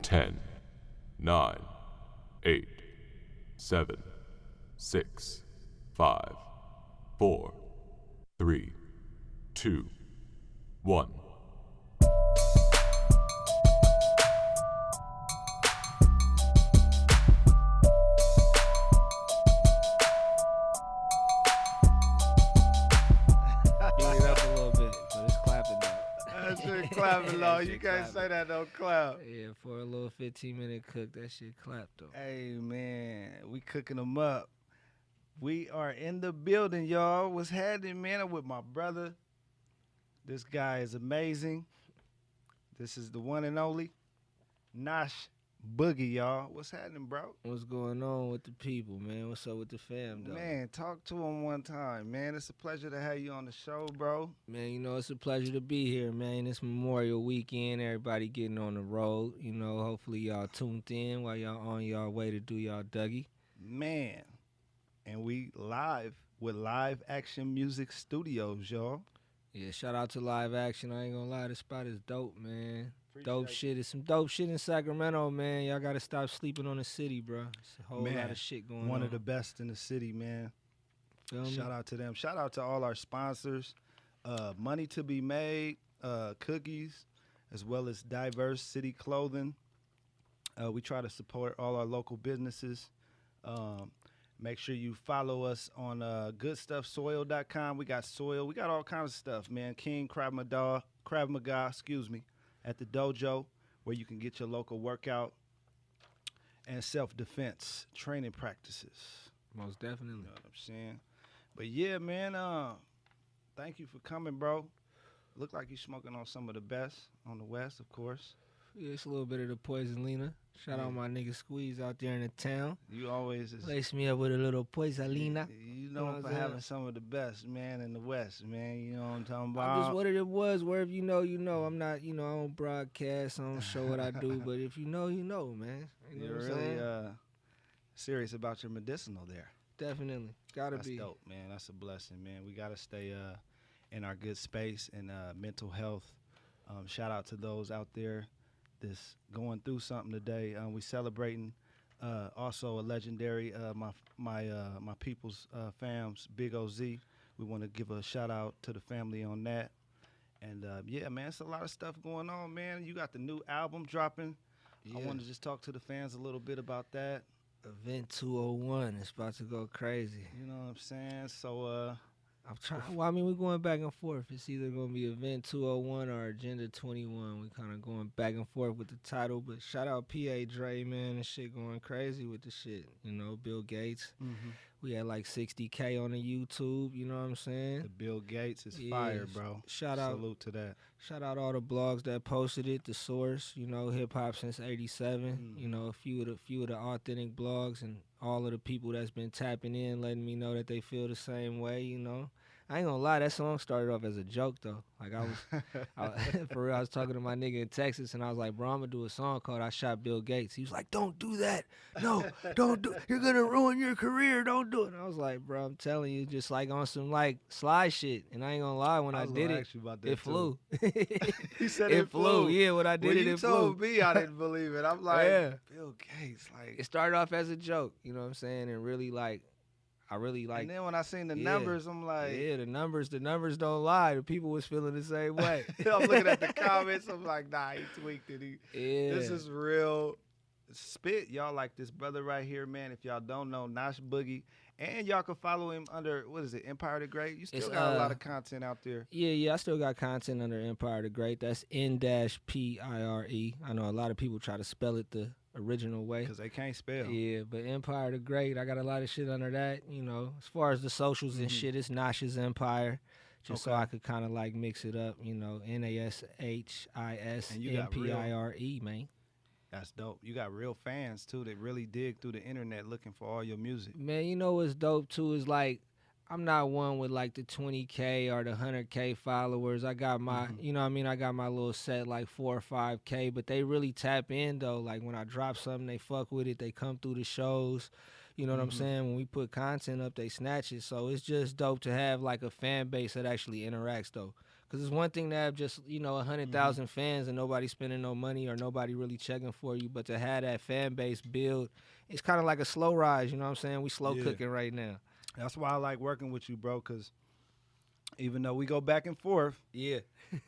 10, 9, 8, 7, 6, 5, 4, 3, 2, 1. Beat it up a little bit, but it's clapping though. That shit clapping, though. You can't say that don't clap. Yeah, for a little 15-minute cook, that shit clapped though. Hey, man, we cooking them up. We are in the building, y'all. What's happening, man? I'm with my brother. This guy is amazing. This is the one and only Nashboogie, y'all. What's happening, bro? What's going on with the people, man? What's up with the fam, though? Man, talk to him one time, man. It's a pleasure to have you on the show, bro. Man, you know, it's a pleasure to be here, man. It's Memorial Weekend. Everybody getting on the road. You know, hopefully y'all tuned in while y'all on y'all way to do y'all Dougie. Man, and we live with Live Action Music Studios, y'all. Yeah, shout out to Live Action. I ain't gonna lie, the spot is dope, man. Dope Appreciate shit. It's some dope shit in Sacramento, man. Y'all gotta stop sleeping on the city, bro. It's a whole lot of shit going on. One of the best in the city, man. Feel me? Shout out to them. Shout out to all our sponsors. Money to be made, cookies, as well as Diverse City Clothing. We try to support all our local businesses. Make sure you follow us on goodstuffsoil.com. We got soil. We got all kinds of stuff, man. King Krav Maga, at the dojo, where you can get your local workout and self-defense training practices. Most definitely. You know what I'm saying? But yeah, man, thank you for coming, bro. Look like you smoking on some of the best on the West, of course. Yeah, it's a little bit of the Poison Lena. Shout out my nigga Squeeze out there in the town. You always Lace me up with a little Poison Lena. You know, for having some of the best, man, in the West, man. You know what I'm talking about? I'm just what it was. Wherever you know, you know. I'm not, you know, I don't broadcast. I don't show what I do. But if you know, you know, man. You know You're what I'm really saying? serious about your medicinal there. Definitely. Gotta That's be. dope, man. That's a blessing, man. We got to stay in our good space and mental health. Shout out to those out there that's going through something today. We celebrating also a legendary my people's fams, Big OZ. We want to give a shout out to the family on that. And yeah, man, it's a lot of stuff going on, man. You got the new album dropping. Yeah. I want to just talk to the fans a little bit about that. Event 201 is about to go crazy. You know what I'm saying? So I'm trying. Well, I mean, we're going back and forth. It's either going to be Event 201 or Agenda 21. We kind of going back and forth with the title. But shout out PA Dre, man. And shit going crazy with the shit. You know, Bill Gates. mm-hmm. We had like 60K on the YouTube. You know what I'm saying? The Bill Gates is Yeah, fire, bro. Shout out. Salute to that. Shout out all the blogs that posted it. The Source, you know, hip hop since '87. You know, a few of the authentic blogs and all of the people that's been tapping in, letting me know that they feel the same way. You know, I ain't gonna lie, that song started off as a joke though. Like for real, I was talking to my nigga in Texas and I was like, bro, I'm gonna do a song called "I Shot Bill Gates." He was like, don't do that. No, don't do. You're gonna ruin your career. Don't do it. And I was like, bro, I'm telling you, just like on some like slide shit. And I ain't gonna lie, when I did it, it flew. He said it flew. Yeah, when I did when it, you it told flew. me, I didn't believe it. I'm like, Yeah. Bill Gates, like. It started off as a joke, you know what I'm saying, and really like, I really like. And then when I seen the numbers, I'm like, yeah, the numbers don't lie. The people was feeling the same way. I'm looking at the comments. I'm like, nah, he tweaked it. Yeah. This is real spit, y'all. Like this brother right here, man. If y'all don't know, Nashboogie, and y'all can follow him under what is it, NpireDaGreat. You still got a lot of content out there. Yeah, I still got content under NpireDaGreat. That's N-Pire. I know a lot of people try to spell it the original way because they can't spell. Yeah, but NpireDaGreat, I got a lot of shit under that. You know, as far as the socials and shit, it's Nash's Empire. Just so I could kind of like mix it up, you know, NASHISMPIRE, man. That's dope. You got real fans too that really dig through the internet looking for all your music. Man, you know what's dope too is like I'm not one with like the 20K or the 100K followers. I got my, you know what I mean? I got my little set like 4 or 5K, but they really tap in though. Like when I drop something, they fuck with it. They come through the shows. You know what I'm saying? When we put content up, they snatch it. So it's just dope to have like a fan base that actually interacts though. Because it's one thing to have just, 100,000 fans and nobody spending no money or nobody really checking for you. But to have that fan base build, it's kind of like a slow rise, you know what I'm saying? We slow cooking right now. That's why I like working with you, bro, because even though we go back and forth, Yeah.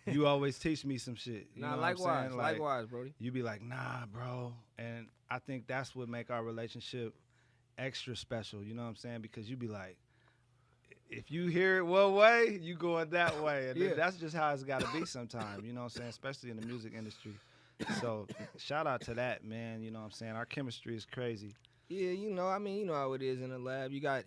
you always teach me some shit. You know what I'm likewise, saying? Like, likewise, Brody. You be like, nah, bro. And I think that's what make our relationship extra special, you know what I'm saying? Because you be like, if you hear it one way, you going that way. And that's just how it's got to be sometimes, you know what I'm saying? Especially in the music industry. So shout out to that, man. You know what I'm saying? Our chemistry is crazy. Yeah, you know how it is in the lab. You got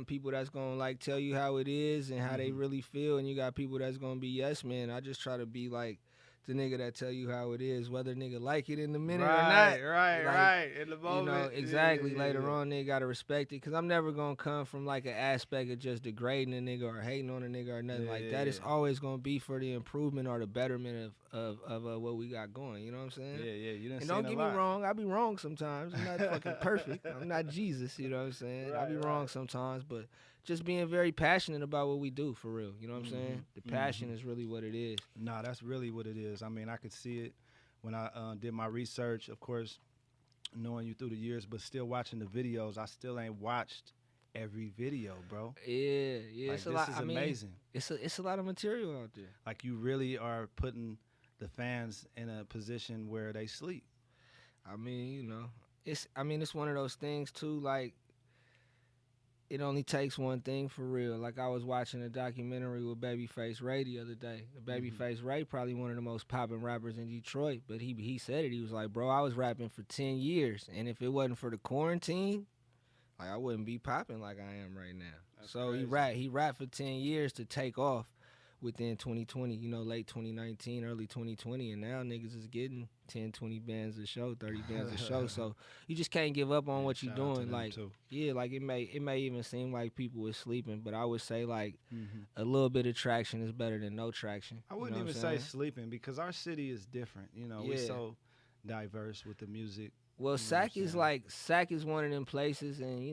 people that's gonna like tell you how it is and how they really feel, and you got people that's gonna be yes man. I just try to be like the nigga that tell you how it is, whether nigga like it in the minute or not. Right. In the moment. Exactly. Later on, nigga gotta respect it, cause I'm never gonna come from like an aspect of just degrading a nigga or hating on a nigga or nothing like that. It's always gonna be for the improvement or the betterment of what we got going. You know what I'm saying? Yeah. You done And seen don't get a me lot. wrong, I be wrong sometimes. I'm not fucking perfect. I'm not Jesus, you know what I'm saying? I be wrong sometimes, but just being very passionate about what we do, for real. You know what I'm saying? The passion is really what it is. Nah, that's really what it is. I mean, I could see it when I did my research, of course, knowing you through the years, but still watching the videos. I still ain't watched every video, bro. Yeah. Like, It's a this lot. is I mean, amazing. it's a lot of material out there. Like, you really are putting the fans in a position where they sleep. I mean, it's one of those things too, like, it only takes one thing for real. Like, I was watching a documentary with Babyface Ray the other day. Babyface Ray, probably one of the most popping rappers in Detroit, but he said it. He was like, bro, I was rapping for 10 years, and if it wasn't for the quarantine, like, I wouldn't be popping like I am right now. That's so crazy. he rapped for 10 years to take off within 2020, late 2019, early 2020, and now niggas is getting 10, 20 bands a show, 30 bands a show. So you just can't give up on what you're doing. Like, like it may even seem like people is sleeping, but I would say like a little bit of traction is better than no traction. I wouldn't even say sleeping, because our city is different. We're so diverse with the music. Well, Sac is one of them places, and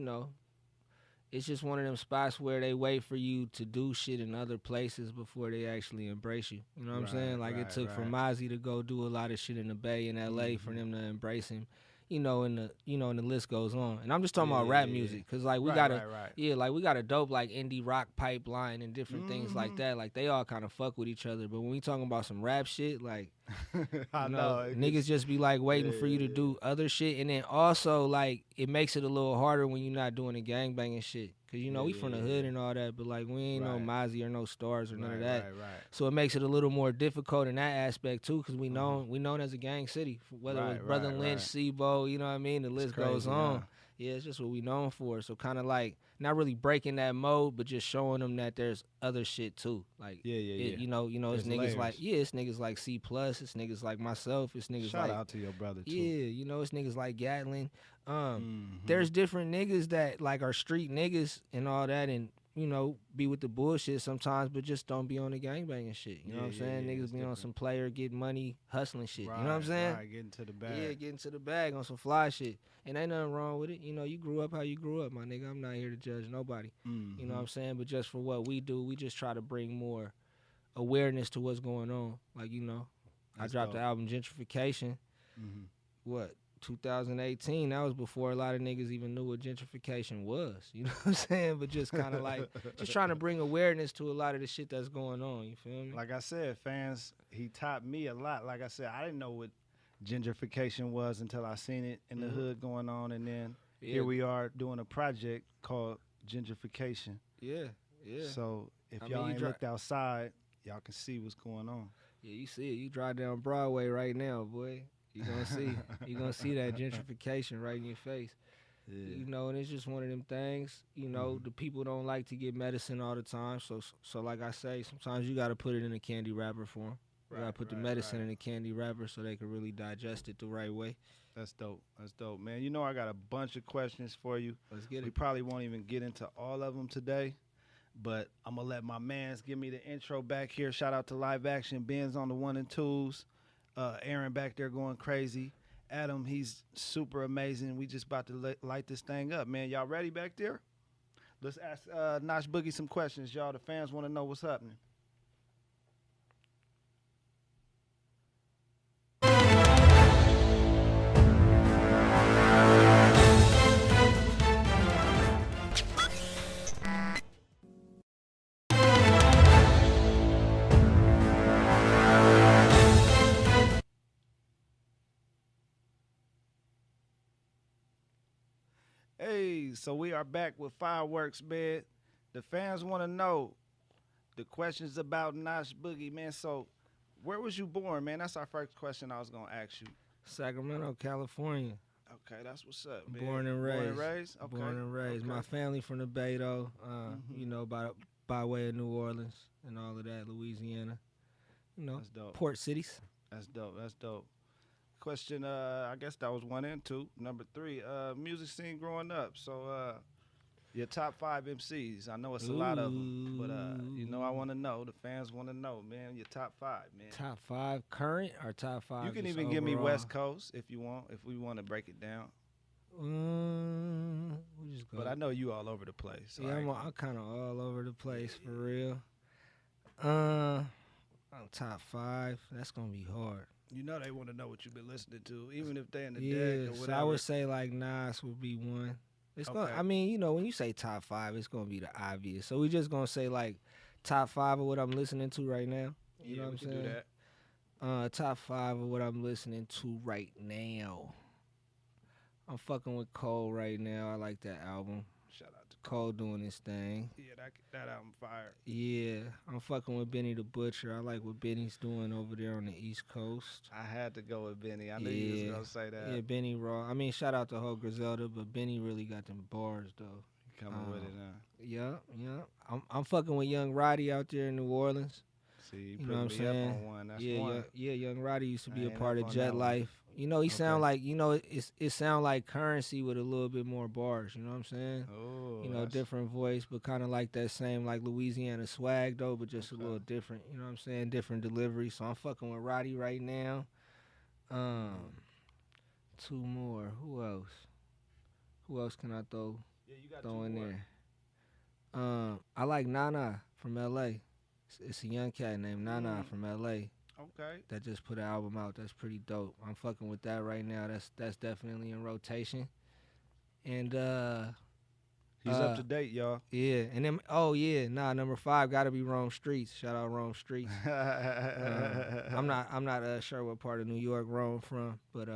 it's just one of them spots where they wait for you to do shit in other places before they actually embrace you. You know what I'm saying? Like, it took for Mozzie to go do a lot of shit in the Bay in LA for them to embrace him. And the list goes on. And I'm just talking about rap music, cause like we got a dope like indie rock pipeline and different things like that. Like, they all kind of fuck with each other. But when we talking about some rap shit, like, niggas just be like waiting for you to do other shit, and then also like it makes it a little harder when you're not doing the gangbanging shit. Cause we from the hood and all that, but like we ain't no Mozzie or no Stars or none of that. So it makes it a little more difficult in that aspect too, cause we known as a gang city, whether it was Brother Lynch, Sebo, you know what I mean. The list goes on. Yeah, it's just what we known for. So kind of like not really breaking that mode, but just showing them that there's other shit too. Like it's niggas layers. it's niggas like C+, it's niggas like myself, it's niggas Shout like out to your brother too. Yeah, it's niggas like Gatlin. There's different niggas that like are street niggas and all that, and be with the bullshit sometimes, but just don't be on the gangbanging shit. You know what I'm saying? Niggas be on some player, get money, hustling shit. You know what I'm saying? Right, getting to the bag. Yeah, getting to the bag on some fly shit. And ain't nothing wrong with it. You grew up how you grew up, my nigga. I'm not here to judge nobody. You know what I'm saying? But just for what we do, we just try to bring more awareness to what's going on. Like, I dropped the album Gentrification. 2018, that was before a lot of niggas even knew what gentrification was. You know what I'm saying? But just kind of like, just trying to bring awareness to a lot of the shit that's going on. You feel me? Like I said, fans, he taught me a lot. Like I said, I didn't know what gentrification was until I seen it in the hood going on. And then here we are doing a project called Gentrification. Yeah. So if y'all ain't looked outside, y'all can see what's going on. Yeah, you see it. You drive down Broadway right now, boy. You gonna see that gentrification right in your face. Yeah. And it's just one of them things. The people don't like to get medicine all the time. So like I say, sometimes you gotta put it in a candy wrapper for them. You gotta put the medicine in a candy wrapper so they can really digest it the right way. That's dope, man. I got a bunch of questions for you. Let's get it. We probably won't even get into all of them today, but I'm gonna let my mans give me the intro back here. Shout out to Live Action, Ben's on the 1 and 2s. Aaron back there going crazy. Adam, he's super amazing. We just about to light this thing up, man. Y'all ready back there? Let's ask Nashboogie some questions, y'all. The fans want to know what's happening. MCs. So we are back with fireworks, man. The fans want to know the questions about Nashboogie, man. So where was you born, man? That's our first question I was going to ask you. Sacramento, California. Okay, that's what's up, man. Born and raised. Born and raised? Okay. Born and raised. Okay. My family from the Bay, though, you know, by way of New Orleans and all of that, Louisiana. You know, That's dope. port cities. That's dope. That's dope. Question, I guess that was 1 and 2. Number 3, music scene growing up. So, your top 5 MCs. I know it's a lot of them, but you know, I want to know. The fans want to know, man. Your top 5, man. Top 5 current or top 5? You can just even give me overall? West Coast if you want. If we want to break it down. We just go. But I know you all over the place. So Yeah, I'm kind of all over the place for real. On top 5, that's gonna be hard. You know they want to know what you've been listening to, even if they're in the Yeah, deck or whatever. so I would say like Nas would be one. It's Okay. gonna. I mean, you know, when you say top 5, it's gonna be the obvious. So we just gonna say like top 5 of what I'm listening to right now. You know what I'm we can saying? do that. Top 5 of what I'm listening to right now. I'm fucking with Cole right now. I like that album. Shout out to Cole doing his thing. Yeah, that album fire. Yeah, I'm fucking with Benny the Butcher. I like what Benny's doing over there on the East Coast. I had to go with Benny. I knew you was gonna say that. Yeah, Benny raw. I mean, shout out to whole Griselda, but Benny really got them bars though. Coming with it, huh? Yeah. I'm fucking with Young Roddy out there in New Orleans. See, you You put know what I'm me saying? up on one. That's yeah, one. Young Roddy used to I be a ain't part up of on Jet that one. Life. You know, he sound Okay. like, you know, it sound like Currency with a little bit more bars. You know what I'm saying? Oh, You know, different voice, but kind of like that same like Louisiana swag though, but just Okay. a little different. You know what I'm saying? Different delivery. So I'm fucking with Roddy right now. 2 more. Who else? Who else can I throw Yeah, you got in 2 more. there? I like Nana from LA. It's a young cat named Nana from LA Okay. that just put an album out. That's pretty dope. I'm fucking with that right now. That's definitely in rotation. And He's up to date, y'all. yeah, and then number 5 gotta be Rome Streets. Shout out Rome Streets. I'm not sure what part of New York Rome from, but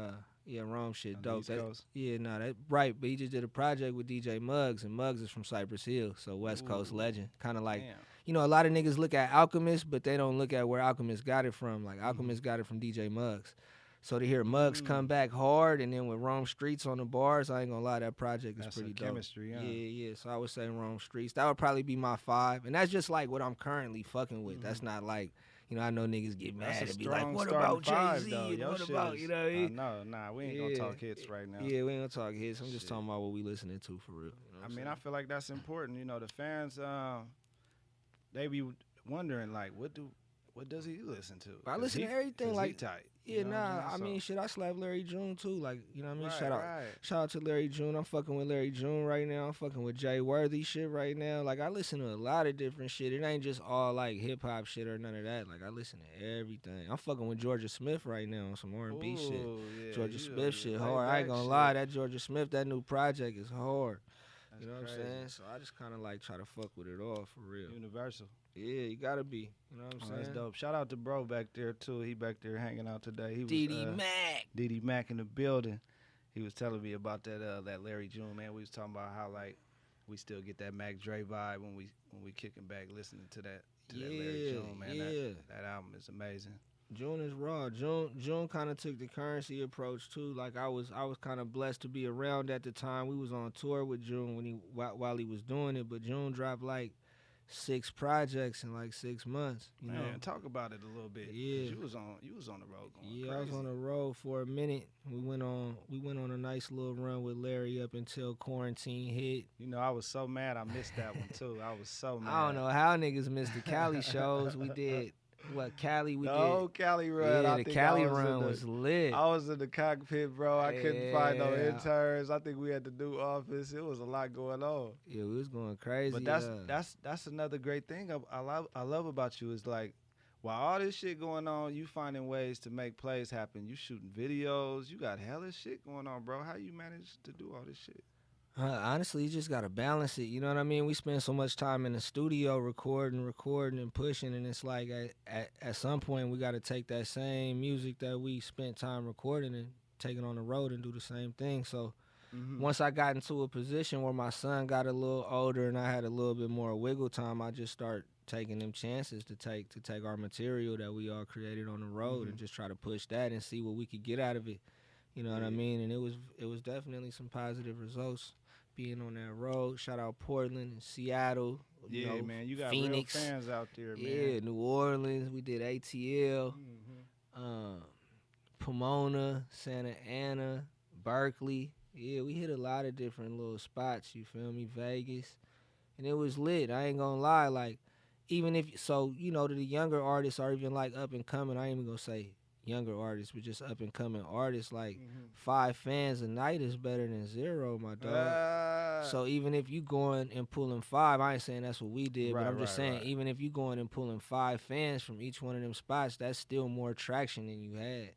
yeah, Rome shit On the dope. East That- Coast. yeah, that right. But he just did a project with DJ Muggs, and Muggs is from Cypress Hill, so West Coast Ooh. legend. Kind of like, Damn. you know, a lot of niggas look at Alchemist, but they don't look at where Alchemist got it from. Like Alchemist got it from DJ Muggs. So to hear Muggs come back hard, and then with Rome Streets on the bars, I ain't gonna lie, that project is That's pretty some dope. chemistry, huh? Yeah. So I would say Rome Streets. That would probably be my 5, and that's just like what I'm currently fucking with. That's not like, you know, I know niggas get mad That's a and be like, strong what starting about 5, Jay-Z? though. And Your what shit about, is- you know what I mean? Nah, we ain't gonna talk hits right now. Yeah, we ain't gonna talk hits. I'm just Shit. talking about what we listening to for real. You know what I I'm mean, saying? I feel like that's important. You know, the fans, they be wondering like, what does he listen to? I 'Cause listen to everything, 'cause like- he tight. Yeah, You know what I'm I saying? mean, So- shit, I slap Larry June too. Like, you know what I mean? Right. Shout out to Larry June. I'm fucking with Larry June right now. I'm fucking with Jay Worthy shit right now. Like, I listen to a lot of different shit. It ain't just all like hip hop shit or none of that. Like, I listen to everything. I'm fucking with Georgia Smith right now on some R&B shit. Ooh, yeah, Georgia you Smith a shit laid hard. I ain't back gonna shit. lie, that Georgia Smith, that new project is hard. That's You know what crazy. I'm saying? So I just kind of like try to fuck with it all for real. Universal. Yeah, you gotta be. You know what I'm Oh, saying? that's dope. Shout out to bro back there too. He back there hanging out today. He was D.D. Mac. D.D. Mac in the building. He was telling me about that Larry June, man. We was talking about how like we still get that Mac Dre vibe when we kicking back listening to that Larry June, man. Yeah. That album is amazing. June is raw. June kind of took the Currency approach too. Like I was kind of blessed to be around at the time. We was on tour with June while he was doing it, but June dropped like 6 projects in like 6 months. You Man, know. talk about it a little bit. 'cause Yeah. You was on the road going Yeah, crazy. I was on the road for a minute. We went on a nice little run with Larry up until quarantine hit. You know, I was so mad I missed that one too. I was so mad. I don't know how niggas missed the Cali shows. We did Cali we No, Cali did. run. Yeah, I the think Cali I was in run the- was lit. I was in the cockpit, bro. I couldn't find no Yeah. interns. I think we had to do office. It was a lot going on. Yeah, we was going crazy. But that's another great thing I love about you is like, while all this shit going on, you finding ways to make plays happen. You shooting videos. You got hella shit going on, bro. How you manage to do all this shit? Honestly, you just gotta balance it. You know what I mean? We spend so much time in the studio recording and pushing, and it's like at some point we gotta take that same music that we spent time recording and take it on the road and do the same thing. So once I got into a position where my son got a little older and I had a little bit more wiggle time, I just start taking them chances to take our material that we all created on the road and just try to push that and see what we could get out of it. You know what I mean? And it was definitely some positive results being on that road. Shout out Portland and Seattle. Yeah, you know, man, you got Phoenix. real fans out there, man. Yeah, New Orleans. We did ATL, Pomona, Santa Ana, Berkeley. Yeah, we hit a lot of different little spots. You feel me? Vegas, and it was lit. I ain't gonna lie. Like, even if you know, to the younger artists or even like up and coming, I ain't even gonna say younger artists, but just up and coming artists, like 5 fans a night is better than 0, my dog. So even if you going and pulling 5, I ain't saying that's what we did, but I'm just saying even if you going and pulling 5 fans from each one of them spots, that's still more traction than you had.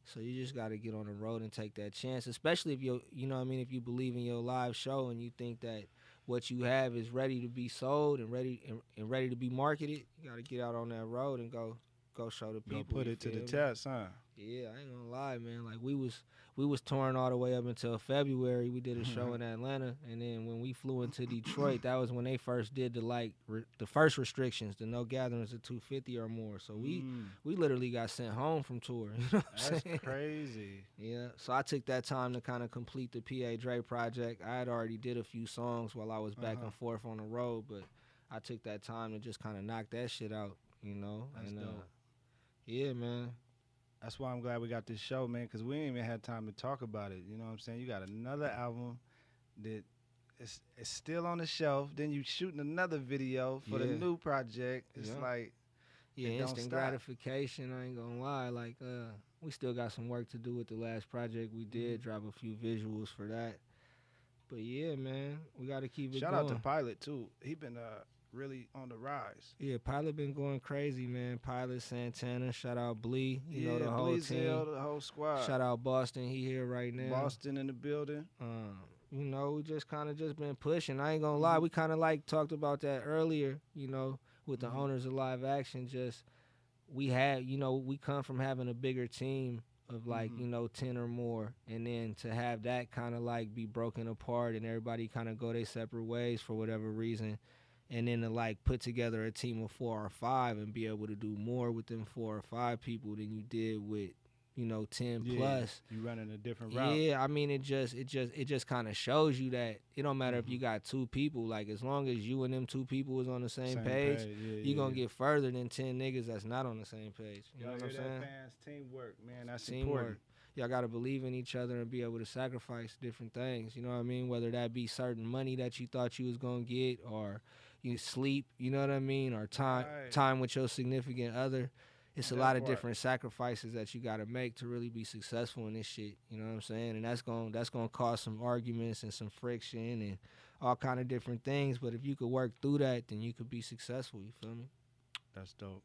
So you just got to get on the road and take that chance, especially if you know what I mean, if you believe in your live show and you think that what you have is ready to be sold and ready to be marketed. You got to get out on that road and go show the people. Go put it to the test, huh? Yeah, I ain't gonna lie, man. Like we was touring all the way up until February. We did a show in Atlanta, and then when we flew into Detroit, that was when they first did the first restrictions, the no gatherings of 250 or more. So we literally got sent home from tour. You know what I'm saying? Crazy. Yeah. So I took that time to kind of complete the NpireDaGreat project. I had already did a few songs while I was back and forth on the road, but I took that time to just kind of knock that shit out. You know. That's dope. Yeah, man. That's why I'm glad we got this show, man, because we ain't even had time to talk about it. You know what I'm saying? You got another album that is still on the shelf. Then you shooting another video for the new project. It's like, instant gratification. I ain't gonna lie. Like, we still got some work to do with the last project we did. Drop a few visuals for that. But yeah, man, we got to keep it going. Shout out to Pilot too. He been really on the rise. Yeah, Pilot been going crazy, man. Pilot, Santana, shout out Blee, you know, the whole team. The whole squad. Shout out Boston, he here right now. Boston in the building. You know, we just kind of just been pushing. I ain't gonna lie, we kind of like talked about that earlier, you know, with the owners of live action. Just, we had, you know, we come from having a bigger team of like, you know, 10 or more, and then to have that kind of like be broken apart and everybody kind of go their separate ways for whatever reason. And then to like put together a team of 4 or 5 and be able to do more with them 4 or 5 people than you did with, you know, 10 plus. You running a different route. Yeah, I mean, it just kind of shows you that it don't matter if you got 2 people. Like, as long as you and them 2 people is on the same page, you're gonna get further than 10 niggas that's not on the same page. You know what I'm saying? Fans, teamwork, man. That's teamwork. Important. Y'all gotta believe in each other and be able to sacrifice different things. You know what I mean? Whether that be certain money that you thought you was gonna get, or you sleep, you know what I mean, or time with your significant other. It's a lot of different sacrifices that you got to make to really be successful in this shit. You know what I'm saying? And that's gonna cause some arguments and some friction and all kind of different things. But if you could work through that, then you could be successful. You feel me? That's dope.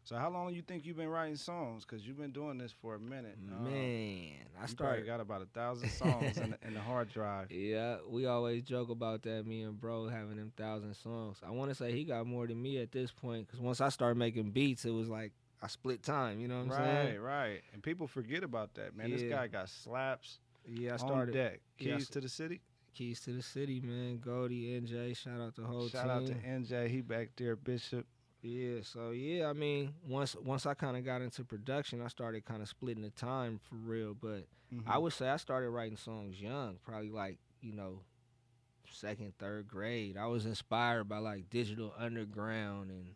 So how long you think you've been writing songs? Because you've been doing this for a minute. Man, I started got about 1,000 songs in the hard drive. Yeah, we always joke about that, me and bro having them 1,000 songs. I want to say he got more than me at this point, because once I started making beats, it was like I split time. You know what I'm saying? Right. And people forget about that, man. This guy got slaps. Yeah, I started. On deck. Keys to the City? Keys to the City, man. Goldie, NJ, shout out the whole team. Shout out to NJ. He back there, Bishop. Yeah, so yeah, I mean, once I kind of got into production, I started kind of splitting the time for real. But I would say I started writing songs young, probably like, you know, 2nd, 3rd grade. I was inspired by like Digital Underground and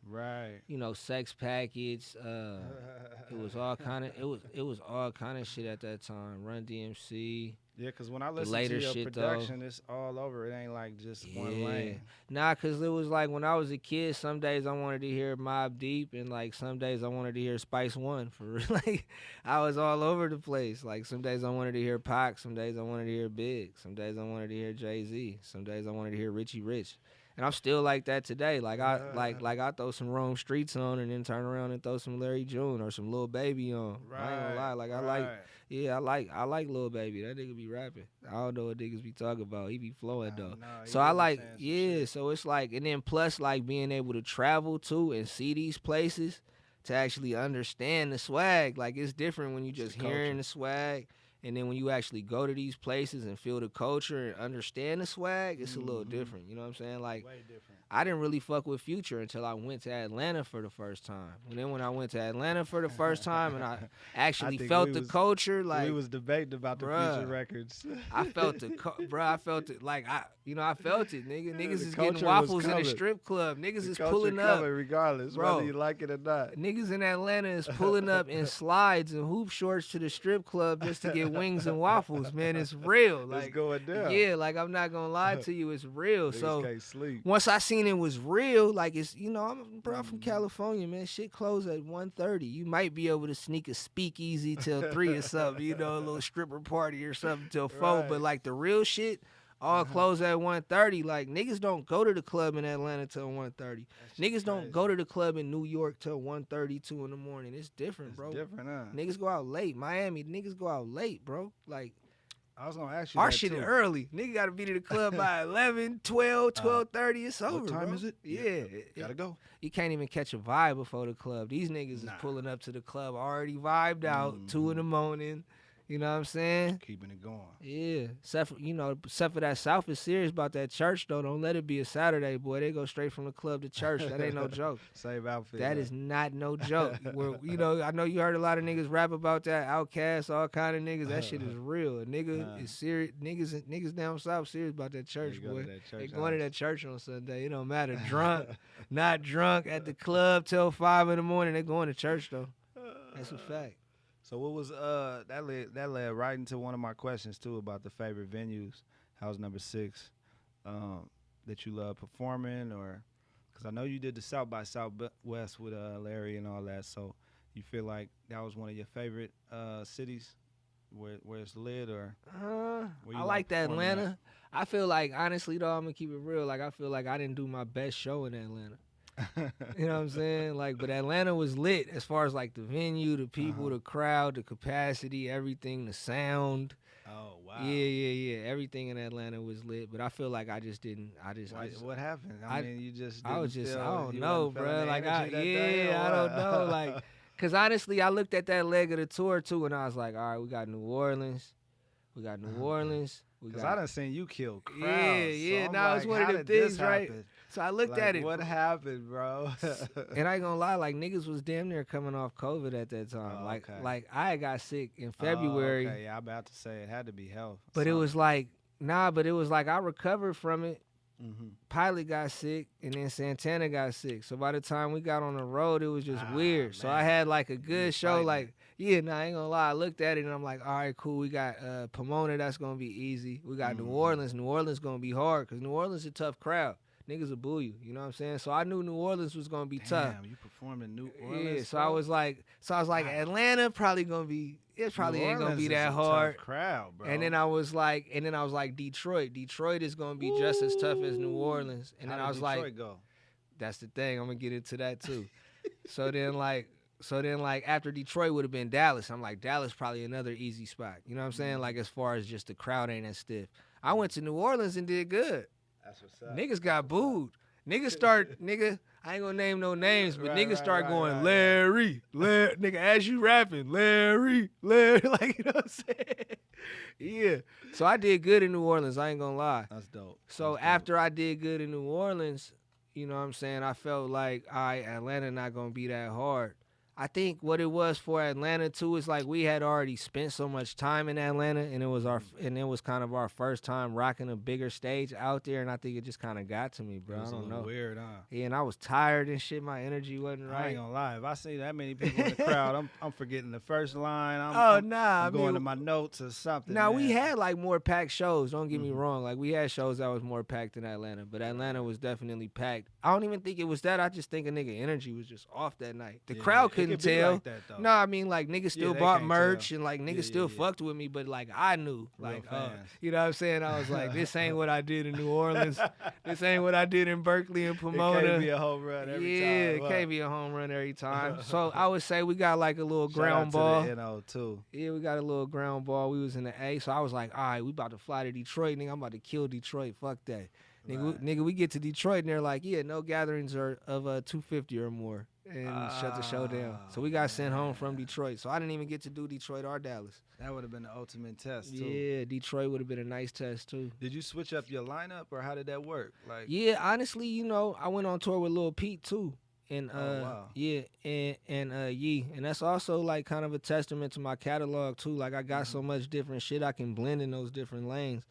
you know, Sex Package. It was all kind of shit at that time. Run DMC. Yeah, because when I listen to your production, it's all over. It ain't like just one lane. Nah, because it was like when I was a kid, some days I wanted to hear Mobb Deep, and like some days I wanted to hear Spice One. For real. Like, I was all over the place. Like, some days I wanted to hear Pac, some days I wanted to hear Big, some days I wanted to hear Jay-Z, some days I wanted to hear Richie Rich. And I'm still like that today. Like, I throw some Rome Streets on and then turn around and throw some Larry June or some Lil Baby on. I ain't gonna lie. Like, I like Lil Baby. That nigga be rapping. I don't know what niggas be talking about. He be flowing though. So I like, so it's like, and then plus like being able to travel to and see these places to actually understand the swag. Like, it's different when you just hearing the swag And then when you actually go to these places and feel the culture and understand the swag, it's a little different. You know what I'm saying? Like, Way different. I didn't really fuck with Future until I went to Atlanta for the first time. And then when I went to Atlanta for the first time and I actually felt the culture, like we was debating about the Future records. I felt it, I felt it. Like I felt it, nigga. Niggas is culture getting waffles was in the coming. strip club. Niggas The is culture pulling up, coming regardless, Bro. whether you like it or not. Niggas in Atlanta is pulling up in slides and hoop shorts to the strip club just to get wings and waffles. Man, it's real. Like, It's going down. yeah, like I'm not gonna lie to you, it's real. Niggas So can't sleep. once I seen it was real, like it's, you know, I'm from California, man. Shit closed at 1:30. You might be able to sneak a speakeasy till 3 or something, you know, a little stripper party or something till 4. Right. But like the real shit, all closed at 1:30. Like niggas don't go to the club in Atlanta till 1:30. Niggas don't go to the club in New York till 1:30, 2 in the morning. It's different, bro. It's different, huh? Niggas go out late. Miami, niggas go out late, bro. Like, I was gonna ask you our that shit too. is early. Nigga gotta be to the club by 11, 12, 12:30. It's over, What time bro. is it? Yeah. Gotta go. You can't even catch a vibe before the club. These niggas is pulling up to the club already vibed out, 2 in the morning. You know what I'm saying? Keeping it going. Yeah. Except for that South is serious about that church, though. Don't let it be a Saturday, boy. They go straight from the club to church. That ain't no joke. Same outfit. That is not no joke. I know you heard a lot of niggas rap about that. Outkast, all kind of niggas. That shit is real. A nigga is serious. Niggas down south serious about that church, boy. They going to that church on Sunday. It don't matter. Drunk, not drunk, at the club till 5 in the morning. They going to church though. That's a fact. So what was that led right into one of my questions too about the favorite venues. House number 6 that you love performing, or because I know you did the South by Southwest with Larry and all that. So you feel like that was one of your favorite cities where it's lit, or I like that Atlanta. I feel like, honestly though, I'm gonna keep it real. Like I feel like I didn't do my best show in Atlanta. You know what I'm saying? Like, but Atlanta was lit as far as like the venue, the people, the crowd, the capacity, everything, the sound. Oh wow. Yeah. Everything in Atlanta was lit, but I feel like I just didn't. What happened? I mean, you just. I was just. Feel, I don't you know, wasn't feeling bro. the Like energy I don't know. Like, cause honestly, I looked at that leg of the tour too, and I was like, all right, we got New Orleans, we got Because I done seen you kill crowds. Yeah. So Now it's one of the things, right? So I looked at it. What happened, bro? And I ain't gonna lie, like niggas was damn near coming off COVID at that time. Like I got sick in February. Okay, yeah, I'm about to say it had to be health. But it was like, I recovered from it. Mm-hmm. Pilot got sick, and then Santana got sick. So by the time we got on the road, it was just weird. So I had like a good show. Like, I ain't gonna lie. I looked at it and I'm like, all right, cool. We got Pomona, that's gonna be easy. We got New Orleans. New Orleans gonna be hard because New Orleans is a tough crowd. Niggas will boo you. You know what I'm saying? So I knew New Orleans was gonna be tough. Damn, you performed in New Orleans. Yeah. So I was like, Atlanta probably gonna be. It probably ain't gonna be that hard. Tough crowd, bro. And then I was like, Detroit. Detroit is gonna be just as tough as New Orleans. And then I was Detroit like, go? that's the thing. I'm gonna get into that too. So then after Detroit would have been Dallas. I'm like, Dallas probably another easy spot. You know what I'm saying? Like as far as just the crowd ain't as stiff. I went to New Orleans and did good. That's what's up. Niggas got booed. Nigga, I ain't gonna name no names, but niggas start going, Larry, nigga, as you rapping, Larry, like, you know what I'm saying? Yeah. So I did good in New Orleans, I ain't gonna lie. That's dope. So after I did good in New Orleans, you know what I'm saying, I felt like, all right, Atlanta not gonna be that hard. I think what it was for Atlanta too is like we had already spent so much time in Atlanta, and it was kind of our first time rocking a bigger stage out there, and I think it just kind of got to me, bro. It was I don't know. Weird, huh? Yeah, and I was tired and shit. My energy wasn't right. I ain't gonna lie. If I see that many people in the crowd, I'm forgetting the first line. I'm going to my notes or something. Now we had like more packed shows. Don't get me wrong. Like we had shows that was more packed than Atlanta, but Atlanta was definitely packed. I don't even think it was that. I just think a nigga energy was just off that night. The crowd couldn't tell. Like that, no, I mean like niggas still bought merch and like niggas still yeah. fucked with me, but like I knew, like fans. you know what I'm saying. I was like, this ain't what I did in New Orleans. This ain't what I did in Berkeley and Pomona. It can't be a home run every time. Yeah, it can't be a home run every time. So I would say we got like a little ground ball. To the NO too. Yeah, we got a little ground ball. We was in the A, so I was like, all right, we about to fly to Detroit, nigga. I'm about to kill Detroit. Fuck that. Nigga, we get to Detroit and they're like, yeah, no gatherings are of 250 or more. and shut the show down. So we got sent home from Detroit. So I didn't even get to do Detroit or Dallas. That would have been the ultimate test, too. Yeah, Detroit would have been a nice test, too. Did you switch up your lineup, or how did that work? Like, Yeah, honestly, you know, I went on tour with Lil Pete, too. And wow. yeah, and Yee. And that's also like kind of a testament to my catalog, too. Like I got so much different shit I can blend in those different lanes.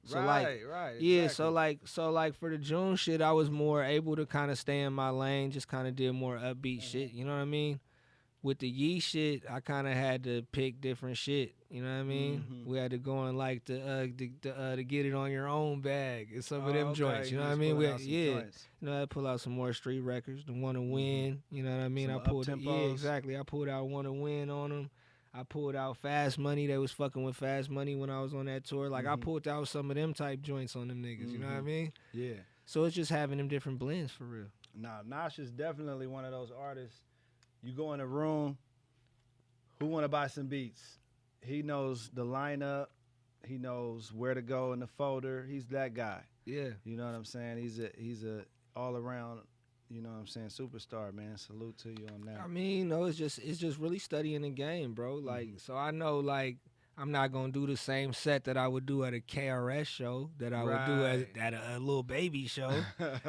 So right. Yeah, Exactly. so like for the June shit, I was more able to kind of stay in my lane, just kind of did more upbeat shit, you know what I mean? With the Yee shit, I kind of had to pick different shit, you know what I mean? We had to go in like the get it on your own bag and some of them joints, you know what I mean? You know, I pull out some more street records, the Want to Win, you know what I mean? Some I pulled up-tempos. exactly. I pulled out Want to Win on them. I pulled out Fast Money. They was fucking with Fast Money when I was on that tour. Like I pulled out some of them type joints on them niggas, you know what I mean? Yeah. So it's just having them different blends for real. Nah, Nash is definitely one of those artists. You go in a room, who want to buy some beats? He knows the lineup. He knows where to go in the folder. He's that guy. Yeah. You know what I'm saying? He's a all around, you know what I'm saying, superstar, man. Salute to you on that. I mean, you know, it's just really studying the game, bro. Like, so I know, like, I'm not gonna do the same set that I would do at a KRS show that I would do at a little baby show.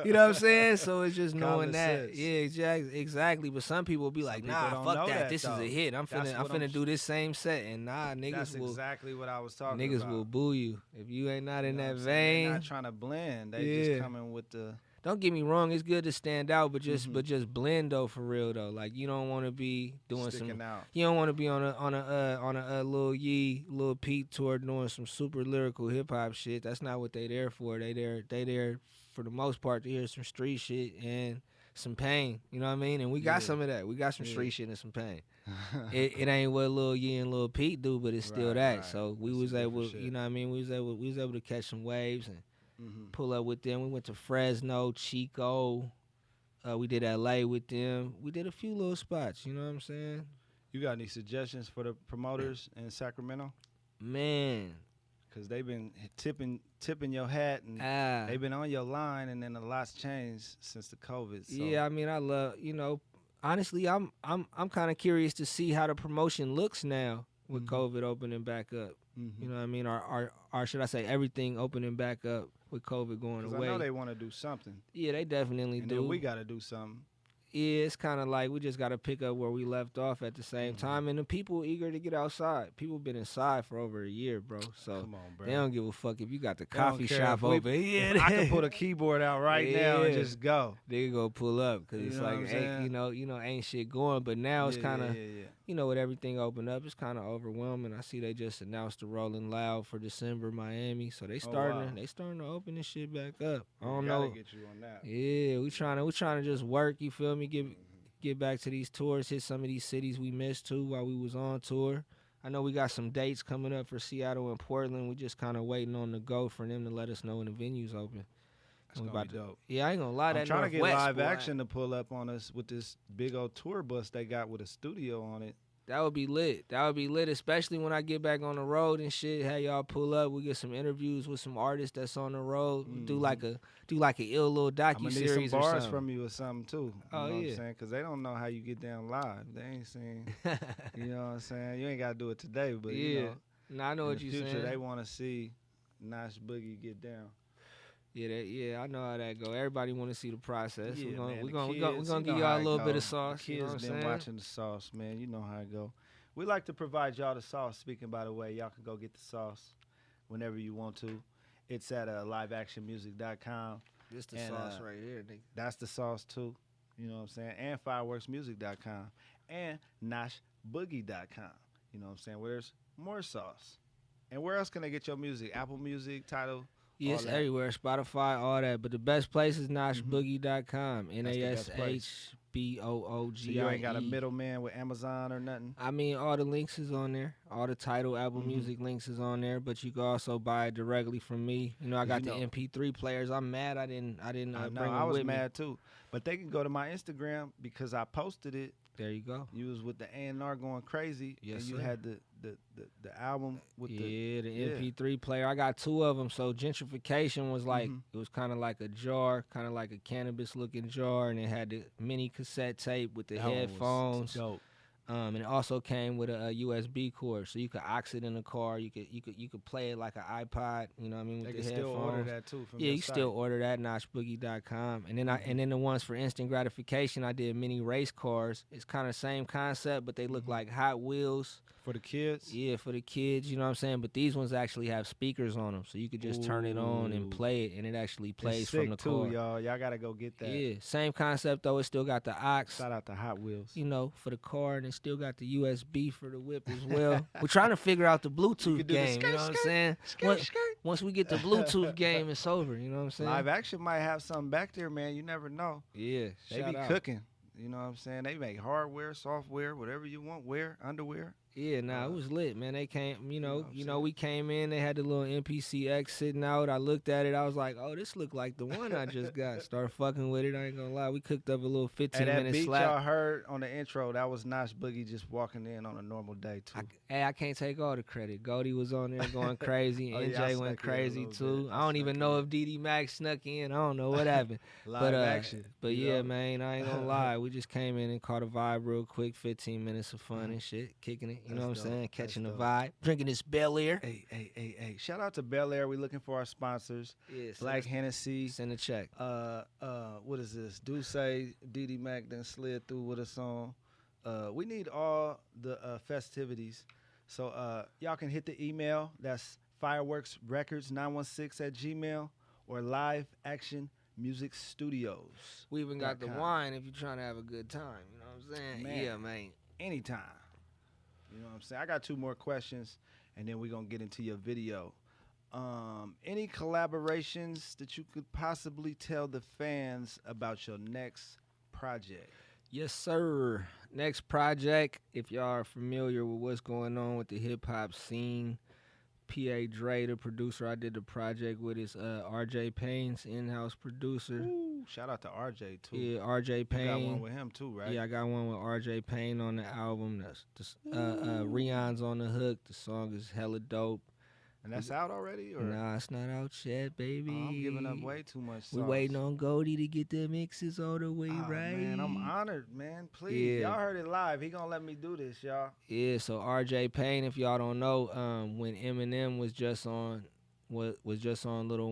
You know what I'm saying? So it's just knowing that. sense. Yeah, exactly. But some people will be like, people nah, don't fuck know that. that, This though. is a hit. I'm That's what finna do this same set, and nah, niggas That's will exactly what I was talking niggas about. will boo you if you ain't not in You know that what I'm saying? vein. They're not trying to blend. They Yeah. just coming with the. Don't get me wrong, it's good to stand out, but just blend though, for real though. Like you don't want to be doing Sticking out. You don't want to be on a Lil Yee, Lil Pete tour doing some super lyrical hip hop shit. That's not what they there for. They there for the most part to hear some street shit and some pain. You know what I mean? And we got some of that. We got some street shit and some pain. it ain't what Lil Yee and Lil Pete do, but it's still that. Right. So we It's was some able, different you know what I mean? We was able to catch some waves and pull up with them. We went to Fresno, Chico. We did LA with them. We did a few little spots. You know what I'm saying? You got any suggestions for the promoters in Sacramento? Man, Because they've been tipping your hat and they've been on your line, and then a lot's changed since the COVID. So. yeah. I mean, I love, you know. Honestly, I'm kind of curious to see how the promotion looks now with COVID opening back up. You know what I mean? Or should I say everything opening back up with COVID going away? I know they want to do something. Yeah, they definitely And do. then we got to do something. Yeah, it's kind of like we just got to pick up where we left off at the same time. And the people eager to get outside. People been inside for over a year, bro. So Come on, bro. they don't give a fuck if you got the They don't coffee care shop if we- open. Yeah, I can put a keyboard out right now and Yeah. just go. they go pull up because You it's know what like, I'm ain't, saying? you know, ain't shit going. But now it's kind of, yeah. you know, with everything opened up, it's kind of overwhelming. I see they just announced the Rolling Loud for December, Miami. So they starting to open this shit back up. I don't know. Gotta get you on that. Yeah, we trying to just work. You feel me? Get back to these tours, hit some of these cities we missed too while we was on tour. I know we got some dates coming up for Seattle and Portland. We just kind of waiting on the go for them to let us know when the venues open. That's gonna be dope. Yeah, I ain't gonna lie. I'm that trying to get Northwest, live boy, action to pull up on us with this big old tour bus they got with a studio on it. That would be lit. That would be lit, especially when I get back on the road and shit. Have y'all pull up. We get some interviews with some artists that's on the road. We do like a ill little I'm gonna need docu-series some or bars something. from you or something too. You Oh, know what yeah. I'm saying? Because they don't know how you get down live. They ain't seen. You know what I'm saying? You ain't gotta do it today, but Yeah. you know, Nah, I know in what the you future saying. they want to see Nashboogie get down. Yeah, I know how that go. Everybody want to see the process. Yeah, we're man, the gonna kids, give you know y'all how a it little bit go. of sauce. The You know kids what I'm been saying? watching the sauce, man. You know how it go. We like to provide y'all the sauce. Speaking by the way, y'all can go get the sauce whenever you want to. It's at liveactionmusic.com. This the And, sauce right here, nigga. That's the sauce too. You know what I'm saying? And fireworksmusic.com and nashboogie.com. You know what I'm saying? Where there's more sauce. And where else can they get your music? Apple Music, Tidal? Yeah, all it's that? everywhere. Spotify, all that. But the best place is nashboogie.com. the best place. NashBoogie. So you ain't got a middleman with Amazon or nothing? I mean, all the links is on there. All the title album music links is on there. But you can also buy it directly from me. You know, I got the MP3 players. I'm mad I didn't I know, bring I them was with me. mad too. But they can go to my Instagram because I posted it There you go. You was with the A&R going crazy. Yes, and you sir. had the album with the MP3 player. I got 2 of them. So Gentrification was like, it was kind of like a jar, kind of like a cannabis looking jar, and it had the mini cassette tape with the That one was headphones. dope. And it also came with a USB cord, so you could aux it in the car. You could play it like an iPod. You know what I mean? With They the can headphones. still order that too from Yeah, your you site. still order that Nashboogie.com. And then and then the ones for instant gratification, I did mini race cars. It's kind of same concept, but they look like Hot Wheels. For the kids? Yeah, for the kids, you know what I'm saying? But these ones actually have speakers on them, so you could just turn it on and play it, and it actually plays It's sick from the too, car. y'all. Y'all gotta go get that. Yeah, same concept though. It still got the aux, Shout out to Hot Wheels. you know, for the car, and it still got the USB for the whip as well. We're trying to figure out the Bluetooth could do the game, you know what I'm saying? Once we get the Bluetooth game, it's over, you know what I'm saying? Live Action might have something back there, man. You never know. Yeah, They shout be out. cooking. You know what I'm saying? They make hardware, software, whatever you want, underwear. Yeah, nah, it was lit, man. They came, you know, what I'm we came in. They had the little NPCX sitting out. I looked at it. I was like, oh, this look like the one I just got. Started fucking with it. I ain't gonna lie. We cooked up a little Hey, that 15-minute beat slap. y'all heard on the intro, that was Nashboogie just walking in on a normal day too. I can't take all the credit. Goldie was on there going crazy. Oh, NJ yeah, I went snuck in a crazy little too. bit. I don't even snuck know in. if DD Max snuck in. I don't know what happened. Live action. But you yeah, know? man, I ain't gonna lie. We just came in and caught a vibe real quick. 15 minutes of fun and shit, kicking it. You know what I'm That's dope. saying? Catching the That's vibe, drinking this Bel Air. Hey. Shout out to Bel Air. We looking for our sponsors. Yeah, Black Hennessy. send a check. What is this? Do say DD Mac then slid through with a song. We need all the festivities. So y'all can hit the email. That's fireworksrecords916@gmail or Live Action Music Studios. We even got the .com. wine if you're trying to have a good time. You know what I'm saying? Man. Yeah, man. Anytime. You know what I'm saying? I got 2 more questions, and then we're going to get into your video. Any collaborations that you could possibly tell the fans about your next project? Yes, sir. Next project, if y'all are familiar with what's going on with the hip-hop scene, PA the producer I did the project with, is RJ Payne's in-house producer. Ooh, shout out to RJ, too. Yeah, RJ Payne. You got one with him, too, right? Yeah, I got one with RJ Payne on the album. Rion's on the hook. The song is hella dope. And that's out already? Or? Nah, it's not out yet, baby. Oh, I'm giving up way too much sauce. We waiting on Goldie to get the mixes all the way right. Man, I'm honored, man. Please. Yeah. Y'all heard it live. He gonna let me do this, y'all. Yeah, so RJ Payne, if y'all don't know, when Eminem was just on Lil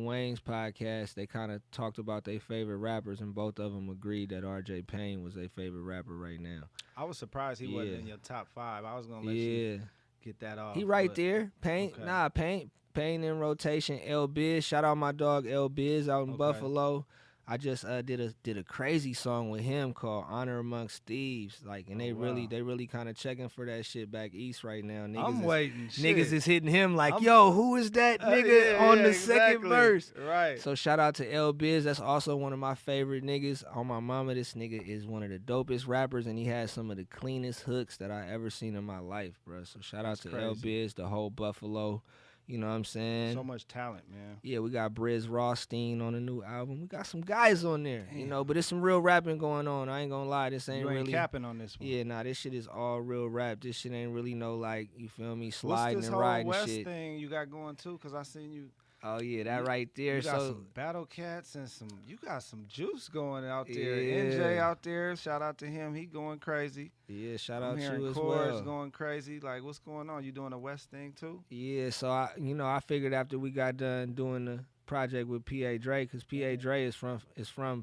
Wayne's podcast, they kind of talked about their favorite rappers, and both of them agreed that RJ Payne was their favorite rapper right now. I was surprised he wasn't Yeah. in your top 5. I was gonna let you get that off. He right but- there. Payne, Okay. Payne in rotation. L Biz, shout out my dog L Biz out in Okay. Buffalo. I just did a crazy song with him called "Honor Amongst Thieves." Like, and they really kind of checking for that shit back east right now. Niggas I'm waiting. Niggas is hitting him like, yo, who is that nigga on the second verse? Right. So shout out to L Biz. That's also one of my favorite niggas. On my mama, this nigga is one of the dopest rappers, and he has some of the cleanest hooks that I ever seen in my life, bro. So shout out to L Biz, the whole Buffalo. You know what I'm saying? So much talent, man. Yeah, we got Briz Rothstein on the new album. We got some guys on there, you know, but it's some real rapping going on. I ain't gonna lie, this ain't You ain't really capping on this one. Yeah, nah, this shit is all real rap. This shit ain't really no, like, you feel me, What's sliding this and whole riding West shit. thing you got going too? Cause I seen you. Oh yeah, that right there. You got So some Battle Cats and you got some juice going out there. NJ Yeah. out there, shout out to him. He going crazy. yeah, shout I'm out hearing you as chords well. going crazy. Like, what's going on? You doing a West thing too? Yeah, so I figured after we got done doing the project with PA because PA Dre is from